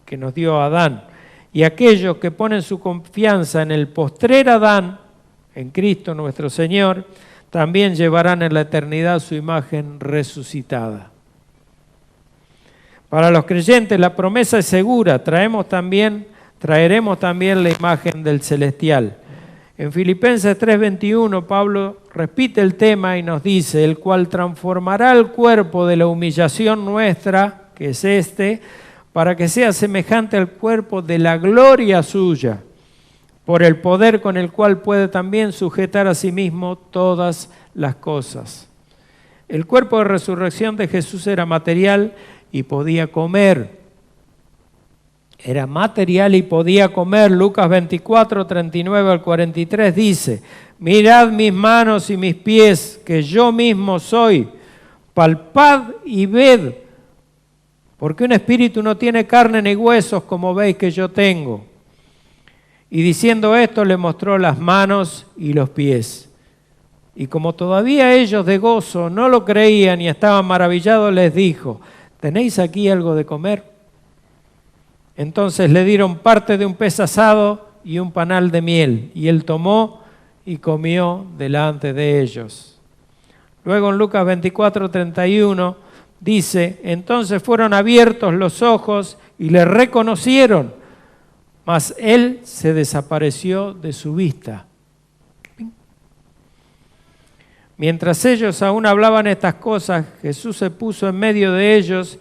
que nos dio Adán. Y aquellos que ponen su confianza en el postrer Adán, en Cristo nuestro Señor, también llevarán en la eternidad su imagen resucitada. Para los creyentes la promesa es segura. Traeremos también la imagen del celestial. En Filipenses 3:21 Pablo repite el tema y nos dice: el cual transformará el cuerpo de la humillación nuestra, que es este, para que sea semejante al cuerpo de la gloria suya, por el poder con el cual puede también sujetar a sí mismo todas las cosas. El cuerpo de resurrección de Jesús era material y podía comer. Era material y podía comer. Lucas 24, 39 al 43 dice: mirad mis manos y mis pies, que yo mismo soy. Palpad y ved, porque un espíritu no tiene carne ni huesos, como veis que yo tengo. Y diciendo esto, le mostró las manos y los pies. Y como todavía ellos de gozo no lo creían y estaban maravillados, les dijo: ¿tenéis aquí algo de comer? Entonces le dieron parte de un pez asado y un panal de miel, y él tomó y comió delante de ellos. Luego en Lucas 24, 31 dice: entonces fueron abiertos los ojos y le reconocieron, mas él se desapareció de su vista. Mientras ellos aún hablaban estas cosas, Jesús se puso en medio de ellos.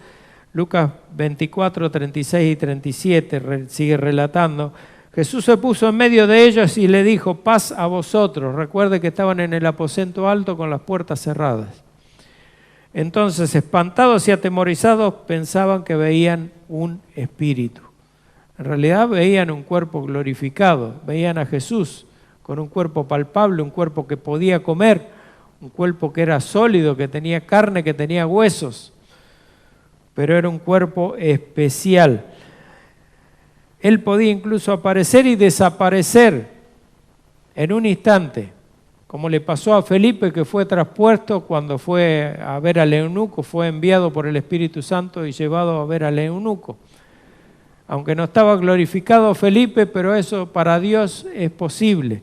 Lucas 24, 36 y 37 sigue relatando. Jesús se puso en medio de ellos y le dijo: paz a vosotros. Recuerde que estaban en el aposento alto con las puertas cerradas. Entonces, espantados y atemorizados, pensaban que veían un espíritu. En realidad veían un cuerpo glorificado, veían a Jesús con un cuerpo palpable, un cuerpo que podía comer, un cuerpo que era sólido, que tenía carne, que tenía huesos, pero era un cuerpo especial. Él podía incluso aparecer y desaparecer en un instante, como le pasó a Felipe, que fue traspuesto cuando fue a ver al eunuco, fue enviado por el Espíritu Santo y llevado a ver al eunuco. Aunque no estaba glorificado Felipe, pero eso para Dios es posible.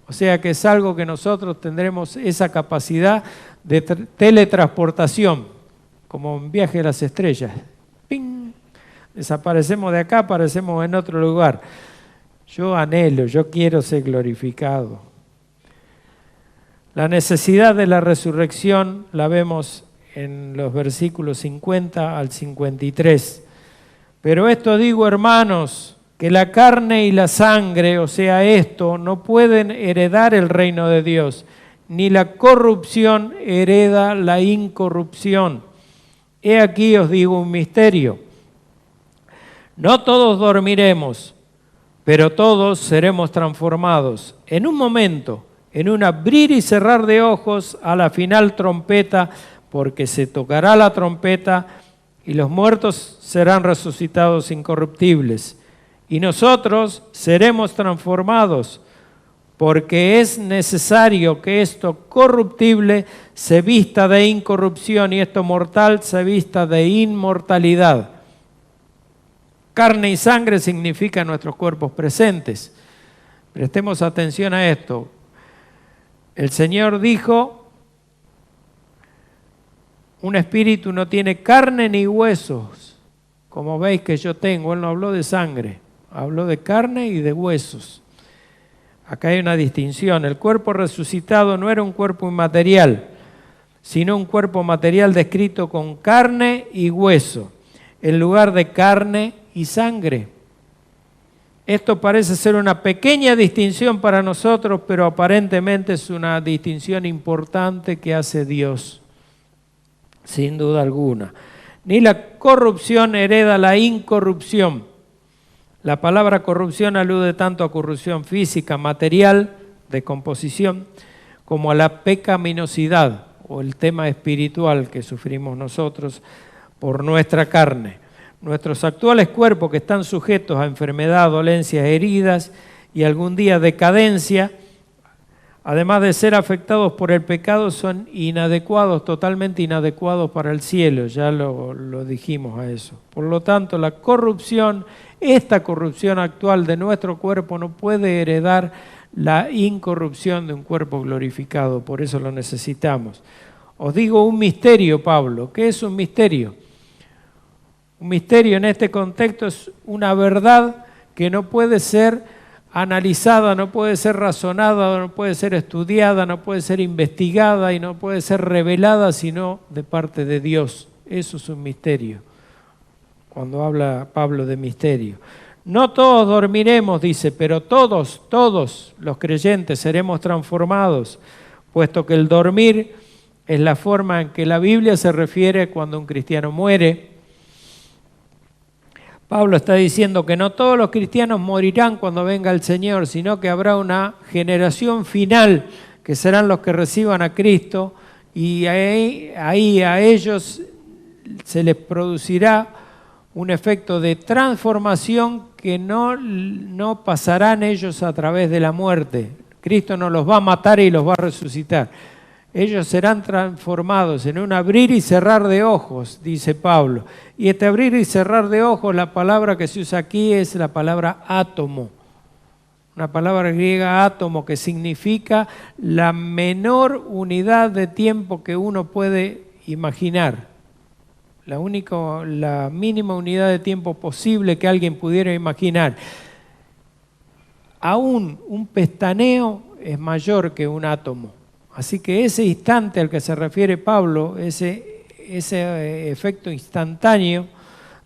O sea que es algo que nosotros tendremos esa capacidad de teletransportación, como en Viaje a las Estrellas. ¡Ping! Desaparecemos de acá, aparecemos en otro lugar. Yo anhelo, yo quiero ser glorificado. La necesidad de la resurrección la vemos en los versículos 50 al 53. Pero esto digo, hermanos, que la carne y la sangre, o sea, esto, no pueden heredar el reino de Dios, ni la corrupción hereda la incorrupción. He aquí os digo un misterio. No todos dormiremos, pero todos seremos transformados. En un momento, en un abrir y cerrar de ojos, a la final trompeta, porque se tocará la trompeta y los muertos serán resucitados incorruptibles. Y nosotros seremos transformados, porque es necesario que esto corruptible se vista de incorrupción y esto mortal se vista de inmortalidad. Carne y sangre significan nuestros cuerpos presentes. Prestemos atención a esto. El Señor dijo, un espíritu no tiene carne ni huesos, como veis que yo tengo. Él no habló de sangre, habló de carne y de huesos. Acá hay una distinción. El cuerpo resucitado no era un cuerpo inmaterial, sino un cuerpo material descrito con carne y hueso, en lugar de carne y sangre. Esto parece ser una pequeña distinción para nosotros, pero aparentemente es una distinción importante que hace Dios, sin duda alguna. Ni la corrupción hereda la incorrupción. La palabra corrupción alude tanto a corrupción física, material, de composición, como a la pecaminosidad o el tema espiritual que sufrimos nosotros por nuestra carne. Nuestros actuales cuerpos, que están sujetos a enfermedad, dolencias, heridas y algún día decadencia, además de ser afectados por el pecado, son inadecuados, totalmente inadecuados para el cielo. Ya lo dijimos a eso. Por lo tanto, la corrupción, esta corrupción actual de nuestro cuerpo no puede heredar la incorrupción de un cuerpo glorificado. Por eso lo necesitamos. Os digo un misterio, Pablo. ¿Qué es un misterio? Un misterio en este contexto es una verdad que no puede ser analizada, no puede ser razonada, no puede ser estudiada, no puede ser investigada y no puede ser revelada sino de parte de Dios. Eso es un misterio, cuando habla Pablo de misterio. No todos dormiremos, dice, pero todos los creyentes seremos transformados, puesto que el dormir es la forma en que la Biblia se refiere cuando un cristiano muere. Pablo está diciendo que no todos los cristianos morirán cuando venga el Señor, sino que habrá una generación final que serán los que reciban a Cristo y ahí a ellos se les producirá un efecto de transformación que no pasarán ellos a través de la muerte. Cristo no los va a matar y los va a resucitar. Ellos serán transformados en un abrir y cerrar de ojos, dice Pablo. Y este abrir y cerrar de ojos, la palabra que se usa aquí es la palabra átomo. Una palabra griega átomo que significa la menor unidad de tiempo que uno puede imaginar. La mínima unidad de tiempo posible que alguien pudiera imaginar. Aún un pestaneo es mayor que un átomo. Así que ese instante al que se refiere Pablo, ese efecto instantáneo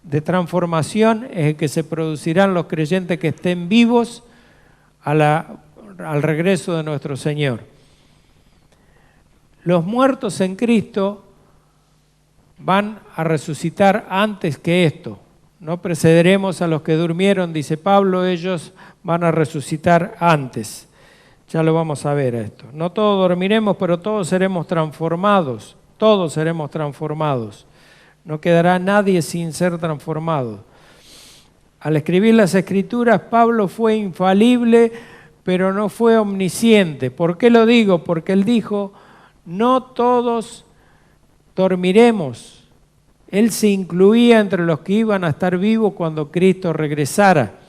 de transformación es el que se producirán los creyentes que estén vivos al regreso de nuestro Señor. Los muertos en Cristo van a resucitar antes que esto. No precederemos a los que durmieron, dice Pablo, ellos van a resucitar antes. Ya lo vamos a ver a esto. No todos dormiremos, pero todos seremos transformados. Todos seremos transformados. No quedará nadie sin ser transformado. Al escribir las Escrituras, Pablo fue infalible, pero no fue omnisciente. ¿Por qué lo digo? Porque él dijo, no todos dormiremos. Él se incluía entre los que iban a estar vivos cuando Cristo regresara.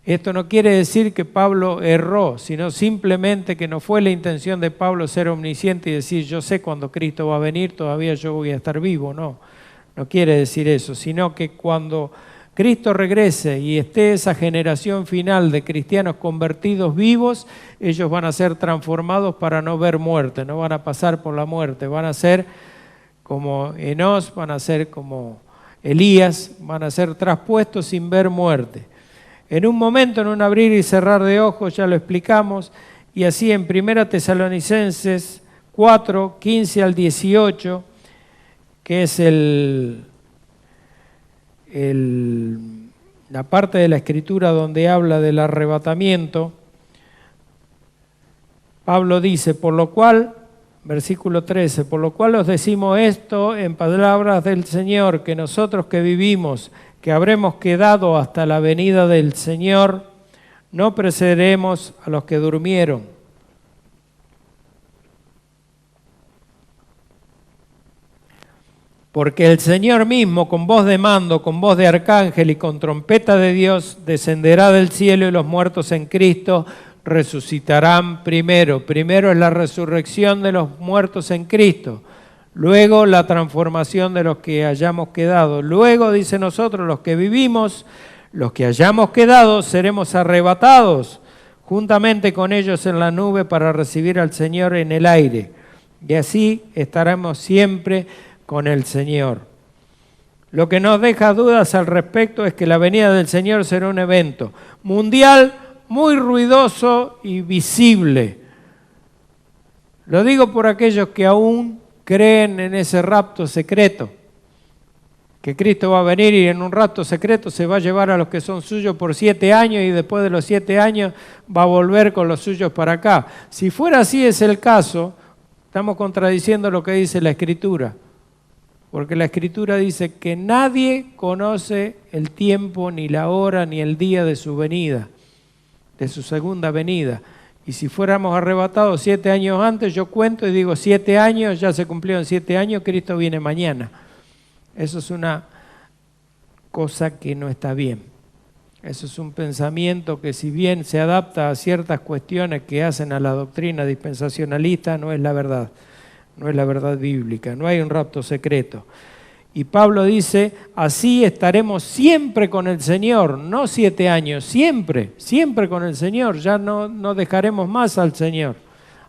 Esto no quiere decir que Pablo erró, sino simplemente que no fue la intención de Pablo ser omnisciente y decir, yo sé cuándo Cristo va a venir, todavía yo voy a estar vivo. No quiere decir eso, sino que cuando Cristo regrese y esté esa generación final de cristianos convertidos vivos, ellos van a ser transformados para no ver muerte, no van a pasar por la muerte, van a ser como Enós, van a ser como Elías, van a ser traspuestos sin ver muerte. En un momento, en un abrir y cerrar de ojos, ya lo explicamos, y así en 1 Tesalonicenses 4, 15 al 18, que es la parte de la Escritura donde habla del arrebatamiento, Pablo dice, por lo cual, versículo 13, por lo cual os decimos esto en palabras del Señor, que nosotros que vivimos, que habremos quedado hasta la venida del Señor, no precederemos a los que durmieron. Porque el Señor mismo, con voz de mando, con voz de arcángel y con trompeta de Dios, descenderá del cielo y los muertos en Cristo resucitarán primero. Primero es la resurrección de los muertos en Cristo. Luego la transformación de los que hayamos quedado. Luego, dice nosotros, los que vivimos, los que hayamos quedado, seremos arrebatados juntamente con ellos en la nube para recibir al Señor en el aire. Y así estaremos siempre con el Señor. Lo que nos deja dudas al respecto es que la venida del Señor será un evento mundial muy ruidoso y visible. Lo digo por aquellos que aún creen en ese rapto secreto, que Cristo va a venir y en un rapto secreto se va a llevar a los que son suyos por 7 años y después de los 7 años va a volver con los suyos para acá. Si fuera así es el caso, estamos contradiciendo lo que dice la Escritura, porque la Escritura dice que nadie conoce el tiempo, ni la hora, ni el día de su venida, de su segunda venida. Y si fuéramos arrebatados 7 años antes, yo cuento y digo 7 años, ya se cumplieron 7 años, Cristo viene mañana. Eso es una cosa que no está bien. Eso es un pensamiento que, si bien se adapta a ciertas cuestiones que hacen a la doctrina dispensacionalista, no es la verdad. No es la verdad bíblica, no hay un rapto secreto. Y Pablo dice, así estaremos siempre con el Señor, no 7 años, siempre, siempre con el Señor, ya no dejaremos más al Señor.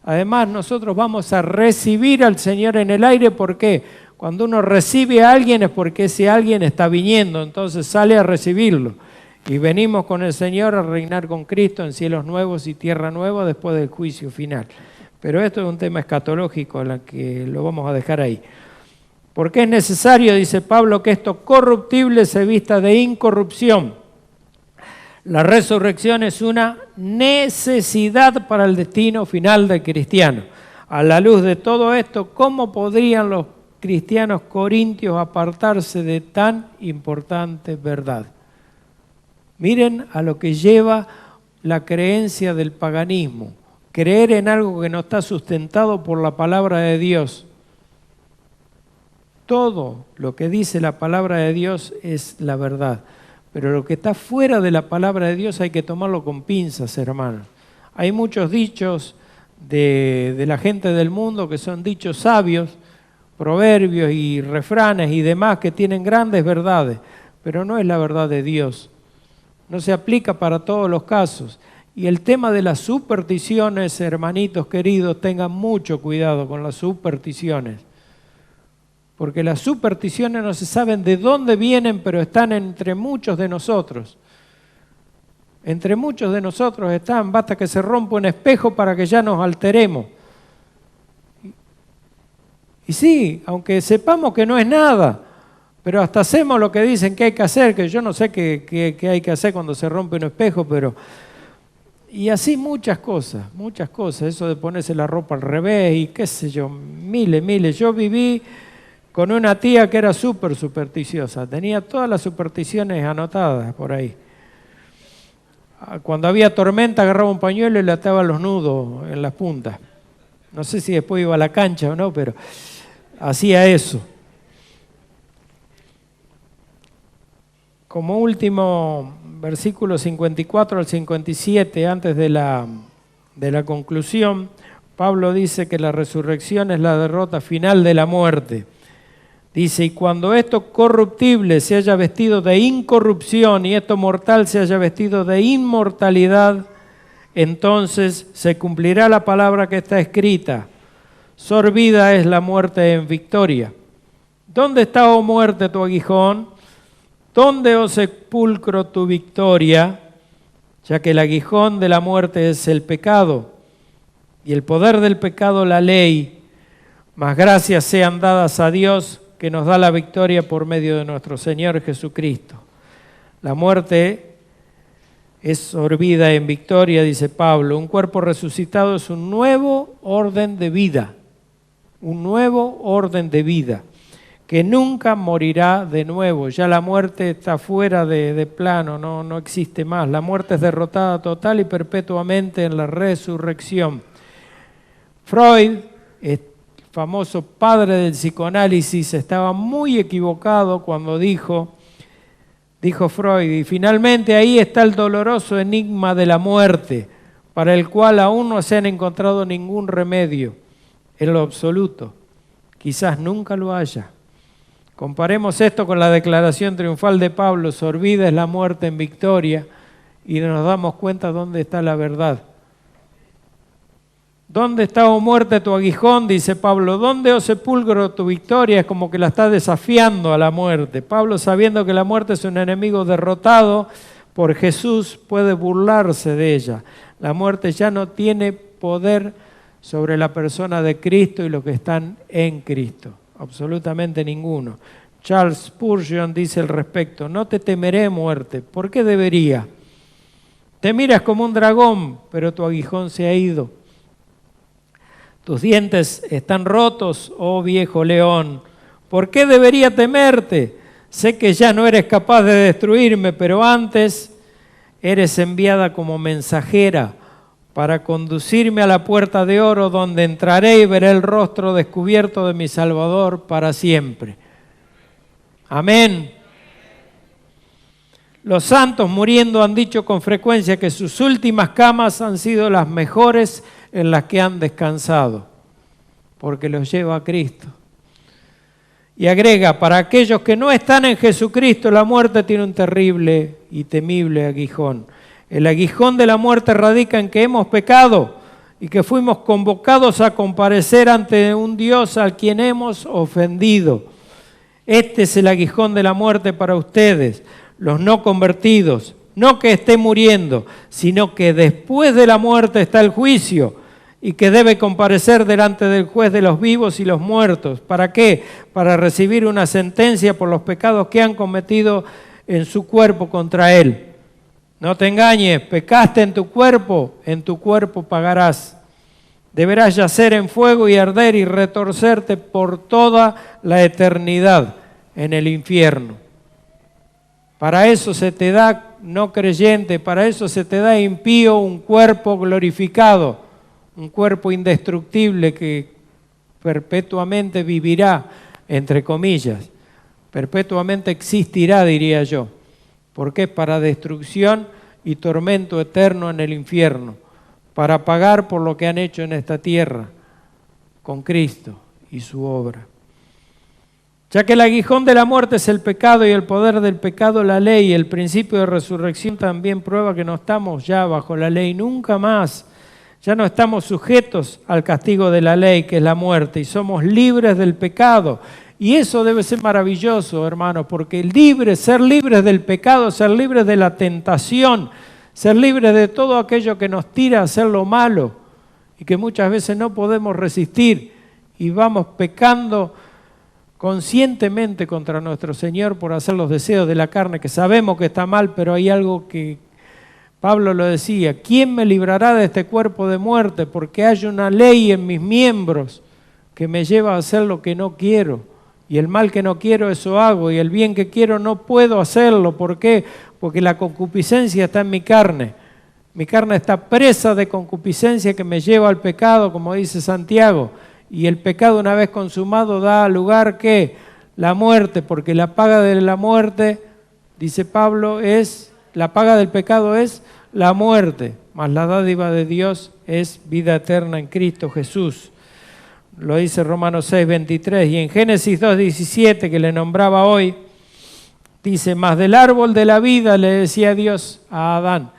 Además, nosotros vamos a recibir al Señor en el aire, ¿por qué? Cuando uno recibe a alguien es porque ese alguien está viniendo, entonces sale a recibirlo. Y venimos con el Señor a reinar con Cristo en cielos nuevos y tierra nueva después del juicio final. Pero esto es un tema escatológico, a la que lo vamos a dejar ahí. Porque es necesario, dice Pablo, que esto corruptible se vista de incorrupción. La resurrección es una necesidad para el destino final del cristiano. A la luz de todo esto, ¿cómo podrían los cristianos corintios apartarse de tan importante verdad? Miren a lo que lleva la creencia del paganismo. Creer en algo que no está sustentado por la palabra de Dios. Todo lo que dice la palabra de Dios es la verdad, pero lo que está fuera de la palabra de Dios hay que tomarlo con pinzas, hermanos. Hay muchos dichos de la gente del mundo que son dichos sabios, proverbios y refranes y demás que tienen grandes verdades, pero no es la verdad de Dios. No se aplica para todos los casos. Y el tema de las supersticiones, hermanitos queridos, tengan mucho cuidado con las supersticiones. Porque las supersticiones no se saben de dónde vienen, pero están entre muchos de nosotros. Entre muchos de nosotros están, basta que se rompa un espejo para que ya nos alteremos. Y sí, aunque sepamos que no es nada, pero hasta hacemos lo que dicen que hay que hacer, que yo no sé qué hay que hacer cuando se rompe un espejo, pero... Y así muchas cosas, eso de ponerse la ropa al revés y qué sé yo, miles. Yo viví con una tía que era súper supersticiosa, tenía todas las supersticiones anotadas por ahí. Cuando había tormenta agarraba un pañuelo y le ataba los nudos en las puntas. No sé si después iba a la cancha o no, pero hacía eso. Como último versículo 54 al 57, antes de la conclusión, Pablo dice que la resurrección es la derrota final de la muerte. Dice, y cuando esto corruptible se haya vestido de incorrupción y esto mortal se haya vestido de inmortalidad, entonces se cumplirá la palabra que está escrita. Sorbida es la muerte en victoria. ¿Dónde está, oh muerte, tu aguijón? ¿Dónde, oh sepulcro, tu victoria? Ya que el aguijón de la muerte es el pecado, y el poder del pecado la ley. Mas gracias sean dadas a Dios, que nos da la victoria por medio de nuestro Señor Jesucristo. La muerte es sorbida en victoria, dice Pablo. Un cuerpo resucitado es un nuevo orden de vida, un nuevo orden de vida, que nunca morirá de nuevo. Ya la muerte está fuera de plano, no existe más. La muerte es derrotada total y perpetuamente en la resurrección. Freud, el famoso padre del psicoanálisis, estaba muy equivocado cuando dijo Freud, y finalmente ahí está el doloroso enigma de la muerte, para el cual aún no se han encontrado ningún remedio en lo absoluto. Quizás nunca lo haya. Comparemos esto con la declaración triunfal de Pablo: sorbida es la muerte en victoria, y nos damos cuenta dónde está la verdad. ¿Dónde está, oh muerte, tu aguijón? Dice Pablo. ¿Dónde, oh sepulcro, tu victoria? Es como que la está desafiando a la muerte. Pablo, sabiendo que la muerte es un enemigo derrotado por Jesús, puede burlarse de ella. La muerte ya no tiene poder sobre la persona de Cristo y los que están en Cristo. Absolutamente ninguno. Charles Spurgeon dice al respecto: no te temeré, muerte. ¿Por qué debería? Te miras como un dragón, pero tu aguijón se ha ido. Tus dientes están rotos, oh viejo león. ¿Por qué debería temerte? Sé que ya no eres capaz de destruirme, pero antes eres enviada como mensajera para conducirme a la puerta de oro, donde entraré y veré el rostro descubierto de mi Salvador para siempre. Amén. Los santos muriendo han dicho con frecuencia que sus últimas camas han sido las mejores en las que han descansado, porque los lleva a Cristo. Y agrega: para aquellos que no están en Jesucristo, la muerte tiene un terrible y temible aguijón. El aguijón de la muerte radica en que hemos pecado y que fuimos convocados a comparecer ante un Dios al quien hemos ofendido. Este es el aguijón de la muerte para ustedes, los no convertidos. No que esté muriendo, sino que después de la muerte está el juicio y que debe comparecer delante del juez de los vivos y los muertos. ¿Para qué? Para recibir una sentencia por los pecados que han cometido en su cuerpo contra él. No te engañes, pecaste en tu cuerpo pagarás. Deberás yacer en fuego y arder y retorcerte por toda la eternidad en el infierno. Para eso se te da, no creyente, para eso se te da, impío, un cuerpo glorificado, un cuerpo indestructible que perpetuamente vivirá, entre comillas, perpetuamente existirá, diría yo, porque es para destrucción y tormento eterno en el infierno, para pagar por lo que han hecho en esta tierra con Cristo y su obra. Ya que el aguijón de la muerte es el pecado y el poder del pecado la ley, el principio de resurrección también prueba que no estamos ya bajo la ley, nunca más. Ya no estamos sujetos al castigo de la ley, que es la muerte, y somos libres del pecado. Y eso debe ser maravilloso, hermanos, porque ser libres del pecado, ser libres de la tentación, ser libres de todo aquello que nos tira a hacer lo malo y que muchas veces no podemos resistir y vamos pecando conscientemente contra nuestro Señor por hacer los deseos de la carne, que sabemos que está mal, pero hay algo que Pablo lo decía: ¿quién me librará de este cuerpo de muerte? Porque hay una ley en mis miembros que me lleva a hacer lo que no quiero. Y el mal que no quiero, eso hago. Y el bien que quiero, no puedo hacerlo. ¿Por qué? Porque la concupiscencia está en mi carne. Mi carne está presa de concupiscencia que me lleva al pecado, como dice Santiago. Y el pecado, una vez consumado, da lugar ¿qué? La muerte, porque la paga de la muerte, dice Pablo, la paga del pecado es la muerte, mas la dádiva de Dios es vida eterna en Cristo Jesús. Lo dice Romanos 6:23, y en Génesis 2:17, que le nombraba hoy, dice: mas del árbol de la vida, le decía Dios a Adán,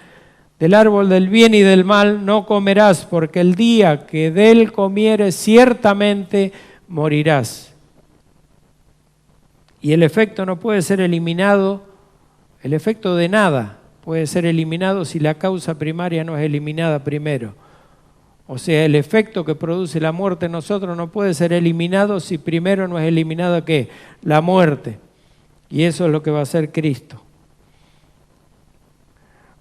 del árbol del bien y del mal no comerás, porque el día que de él comieres ciertamente morirás. Y el efecto no puede ser eliminado El efecto de nada puede ser eliminado si la causa primaria no es eliminada primero. O sea, el efecto que produce la muerte en nosotros no puede ser eliminado si primero no es eliminado ¿qué? La muerte. Y eso es lo que va a hacer Cristo.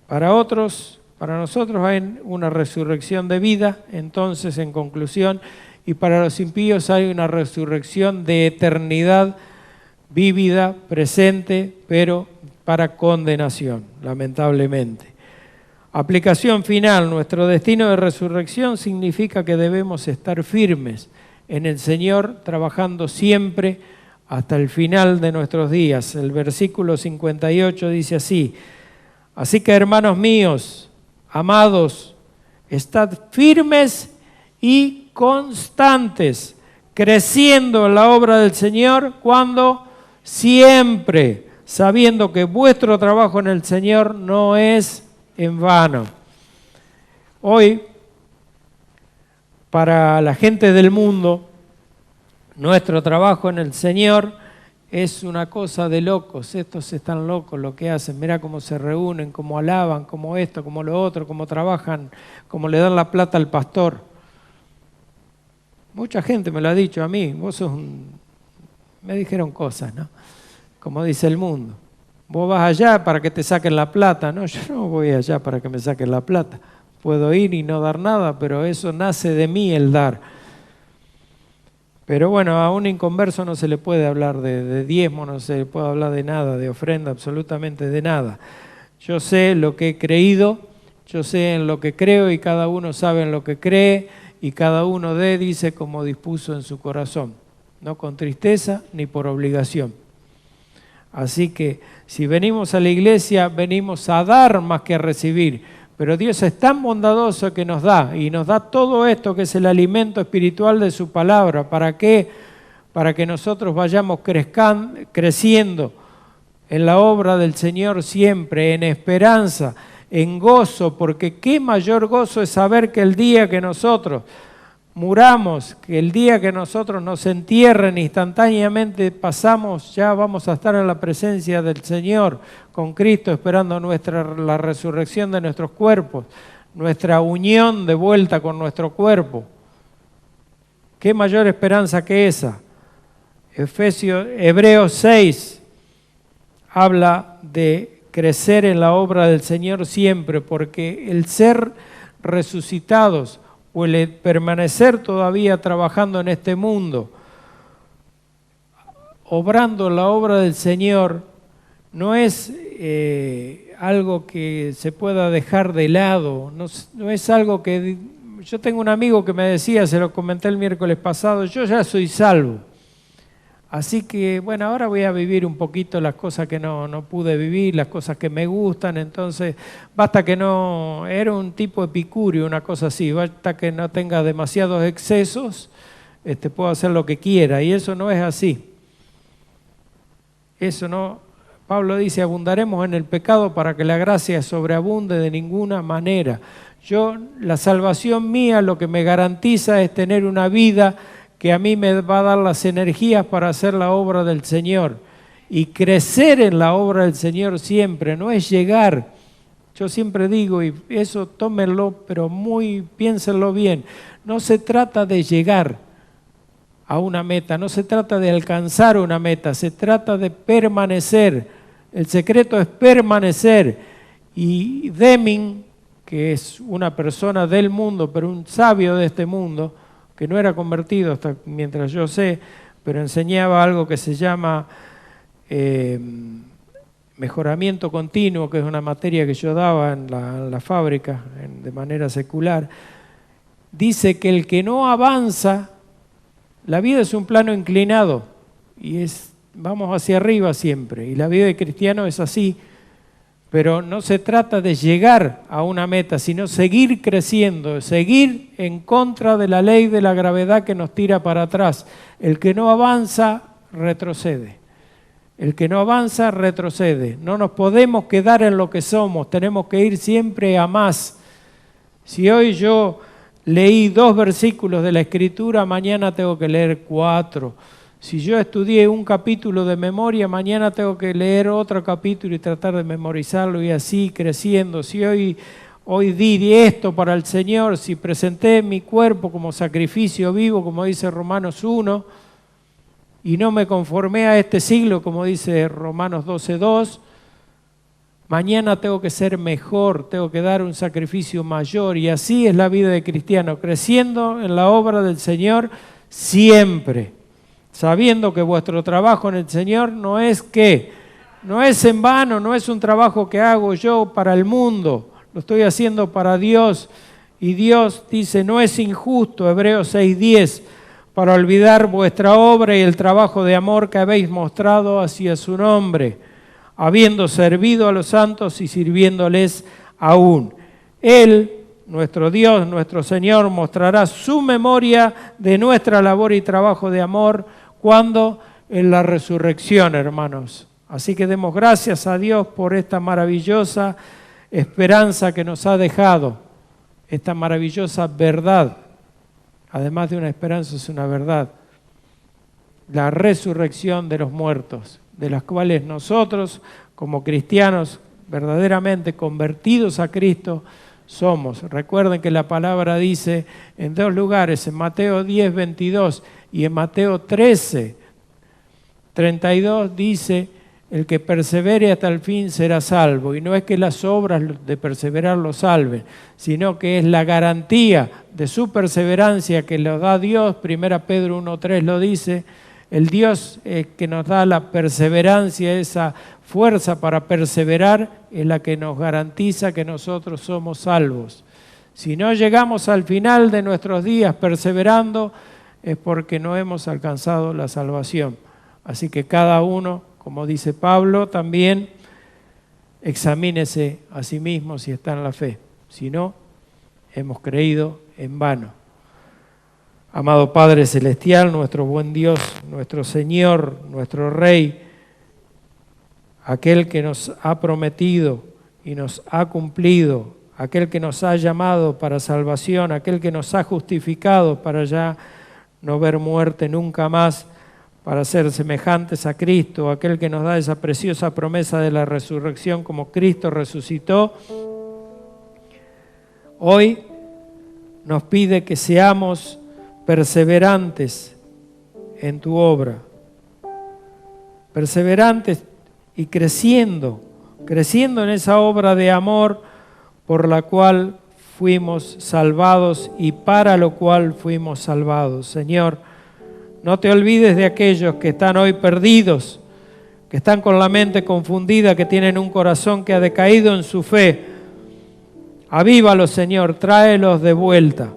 Para otros, para nosotros hay una resurrección de vida, entonces en conclusión, y para los impíos hay una resurrección de eternidad vívida, presente, pero para condenación, lamentablemente. Aplicación final, nuestro destino de resurrección significa que debemos estar firmes en el Señor, trabajando siempre hasta el final de nuestros días. El versículo 58 dice así: así que, hermanos míos, amados, estad firmes y constantes, creciendo en la obra del Señor, cuando siempre, sabiendo que vuestro trabajo en el Señor no es en vano. Hoy, para la gente del mundo, nuestro trabajo en el Señor es una cosa de locos. Estos están locos lo que hacen. Mirá cómo se reúnen, cómo alaban, cómo esto, cómo lo otro, cómo trabajan, cómo le dan la plata al pastor. Mucha gente me lo ha dicho a mí. Vos sos me dijeron cosas, ¿no? Como dice el mundo. Vos vas allá para que te saquen la plata. No, yo no voy allá para que me saquen la plata. Puedo ir y no dar nada, pero eso nace de mí, el dar. Pero bueno, a un inconverso no se le puede hablar de diezmo, no se le puede hablar de nada, de ofrenda, absolutamente de nada. Yo sé lo que he creído, yo sé en lo que creo y cada uno sabe en lo que cree y cada uno dice como dispuso en su corazón, no con tristeza ni por obligación. Así que si venimos a la iglesia, venimos a dar más que a recibir. Pero Dios es tan bondadoso que nos da, y nos da todo esto que es el alimento espiritual de su palabra. ¿Para qué? Para que nosotros vayamos creciendo en la obra del Señor siempre, en esperanza, en gozo, porque qué mayor gozo es saber que el día que nosotros muramos, que el día que nosotros nos entierren instantáneamente pasamos, ya vamos a estar en la presencia del Señor con Cristo, esperando la resurrección de nuestros cuerpos, nuestra unión de vuelta con nuestro cuerpo. ¿Qué mayor esperanza que esa? Hebreos 6 habla de crecer en la obra del Señor siempre, porque el ser resucitados o el permanecer todavía trabajando en este mundo, obrando la obra del Señor, no es algo que se pueda dejar de lado, no es algo que... Yo tengo un amigo que me decía, se lo comenté el miércoles pasado, yo ya soy salvo. Así que, bueno, ahora voy a vivir un poquito las cosas que no pude vivir, las cosas que me gustan, entonces basta que no, era un tipo epicúreo, una cosa así, basta que no tenga demasiados excesos, puedo hacer lo que quiera, y eso no es así. Eso no, Pablo dice, abundaremos en el pecado para que la gracia sobreabunde de ninguna manera. La salvación mía lo que me garantiza es tener una vida que a mí me va a dar las energías para hacer la obra del Señor. Y crecer en la obra del Señor siempre, no es llegar. Yo siempre digo, y eso tómenlo, pero piénsenlo bien, no se trata de llegar a una meta, no se trata de alcanzar una meta, se trata de permanecer. El secreto es permanecer. Y Deming, que es una persona del mundo, pero un sabio de este mundo, que no era convertido hasta mientras yo sé, pero enseñaba algo que se llama mejoramiento continuo, que es una materia que yo daba en la fábrica de manera secular. Dice que el que no avanza, la vida es un plano inclinado y vamos hacia arriba siempre, y la vida de cristiano es así. Pero no se trata de llegar a una meta, sino seguir creciendo, seguir en contra de la ley de la gravedad que nos tira para atrás. El que no avanza, retrocede. El que no avanza, retrocede. No nos podemos quedar en lo que somos, tenemos que ir siempre a más. Si hoy yo leí 2 versículos de la Escritura, mañana tengo que leer 4, Si yo estudié un capítulo de memoria, mañana tengo que leer otro capítulo y tratar de memorizarlo y así creciendo. Si hoy di esto para el Señor, si presenté mi cuerpo como sacrificio vivo, como dice Romanos 1, y no me conformé a este siglo, como dice Romanos 12:2, mañana tengo que ser mejor, tengo que dar un sacrificio mayor. Y así es la vida de cristiano, creciendo en la obra del Señor siempre, sabiendo que vuestro trabajo en el Señor no es en vano, no es un trabajo que hago yo para el mundo, lo estoy haciendo para Dios. Y Dios dice, no es injusto, Hebreos 6:10, para olvidar vuestra obra y el trabajo de amor que habéis mostrado hacia su nombre, habiendo servido a los santos y sirviéndoles aún. Él, nuestro Dios, nuestro Señor, mostrará su memoria de nuestra labor y trabajo de amor cuando en la resurrección, hermanos. Así que demos gracias a Dios por esta maravillosa esperanza que nos ha dejado, esta maravillosa verdad. Además de una esperanza, es una verdad. La resurrección de los muertos, de las cuales nosotros, como cristianos verdaderamente convertidos a Cristo, somos. Recuerden que la palabra dice en dos lugares, en Mateo 10:22 y en Mateo 13:32, dice, el que persevere hasta el fin será salvo. Y no es que las obras de perseverar lo salven, sino que es la garantía de su perseverancia que lo da Dios. 1 Pedro 1:3 lo dice. El Dios que nos da la perseverancia, esa fuerza para perseverar, es la que nos garantiza que nosotros somos salvos. Si no llegamos al final de nuestros días perseverando, es porque no hemos alcanzado la salvación. Así que cada uno, como dice Pablo, también examínese a sí mismo si está en la fe. Si no, hemos creído en vano. Amado Padre Celestial, nuestro buen Dios, nuestro Señor, nuestro Rey, aquel que nos ha prometido y nos ha cumplido, aquel que nos ha llamado para salvación, aquel que nos ha justificado para ya no ver muerte nunca más, para ser semejantes a Cristo, aquel que nos da esa preciosa promesa de la resurrección como Cristo resucitó, hoy nos pide que seamos perseverantes en tu obra, perseverantes y creciendo en esa obra de amor por la cual fuimos salvados y para lo cual fuimos salvados. Señor, no te olvides de aquellos que están hoy perdidos, que están con la mente confundida, que tienen un corazón que ha decaído en su fe. Avívalos, Señor, tráelos de vuelta.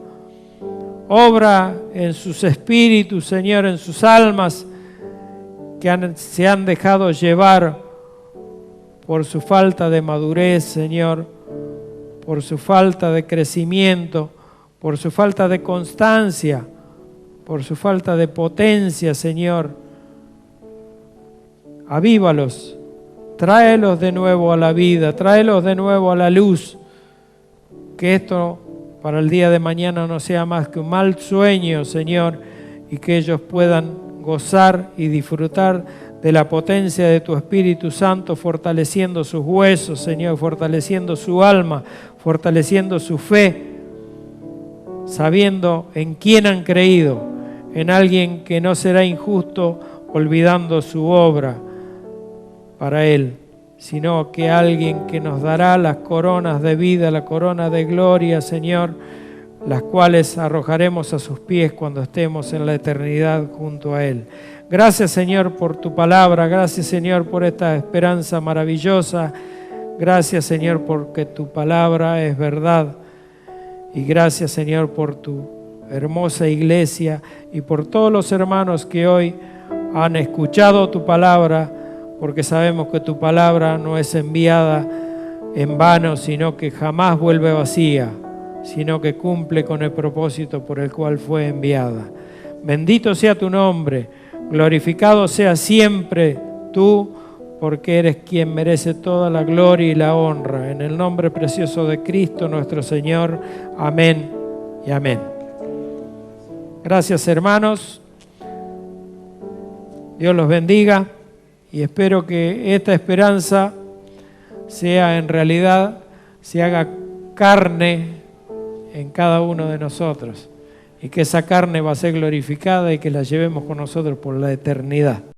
Obra en sus espíritus, Señor, en sus almas, que se han dejado llevar por su falta de madurez, Señor, por su falta de crecimiento, por su falta de constancia, por su falta de potencia, Señor. Avívalos, tráelos de nuevo a la vida, tráelos de nuevo a la luz. Que esto para el día de mañana no sea más que un mal sueño, Señor, y que ellos puedan gozar y disfrutar de la potencia de tu Espíritu Santo, fortaleciendo sus huesos, Señor, fortaleciendo su alma, fortaleciendo su fe, sabiendo en quién han creído, en alguien que no será injusto olvidando su obra para Él, sino que alguien que nos dará las coronas de vida, la corona de gloria, Señor, las cuales arrojaremos a sus pies cuando estemos en la eternidad junto a Él. Gracias, Señor, por tu palabra. Gracias, Señor, por esta esperanza maravillosa. Gracias, Señor, porque tu palabra es verdad. Y gracias, Señor, por tu hermosa iglesia y por todos los hermanos que hoy han escuchado tu palabra, porque sabemos que tu palabra no es enviada en vano, sino que jamás vuelve vacía, sino que cumple con el propósito por el cual fue enviada. Bendito sea tu nombre, glorificado sea siempre tú, porque eres quien merece toda la gloria y la honra. En el nombre precioso de Cristo nuestro Señor. Amén y amén. Gracias, hermanos. Dios los bendiga y espero que esta esperanza sea en realidad, se haga carne en cada uno de nosotros y que esa carne va a ser glorificada y que la llevemos con nosotros por la eternidad.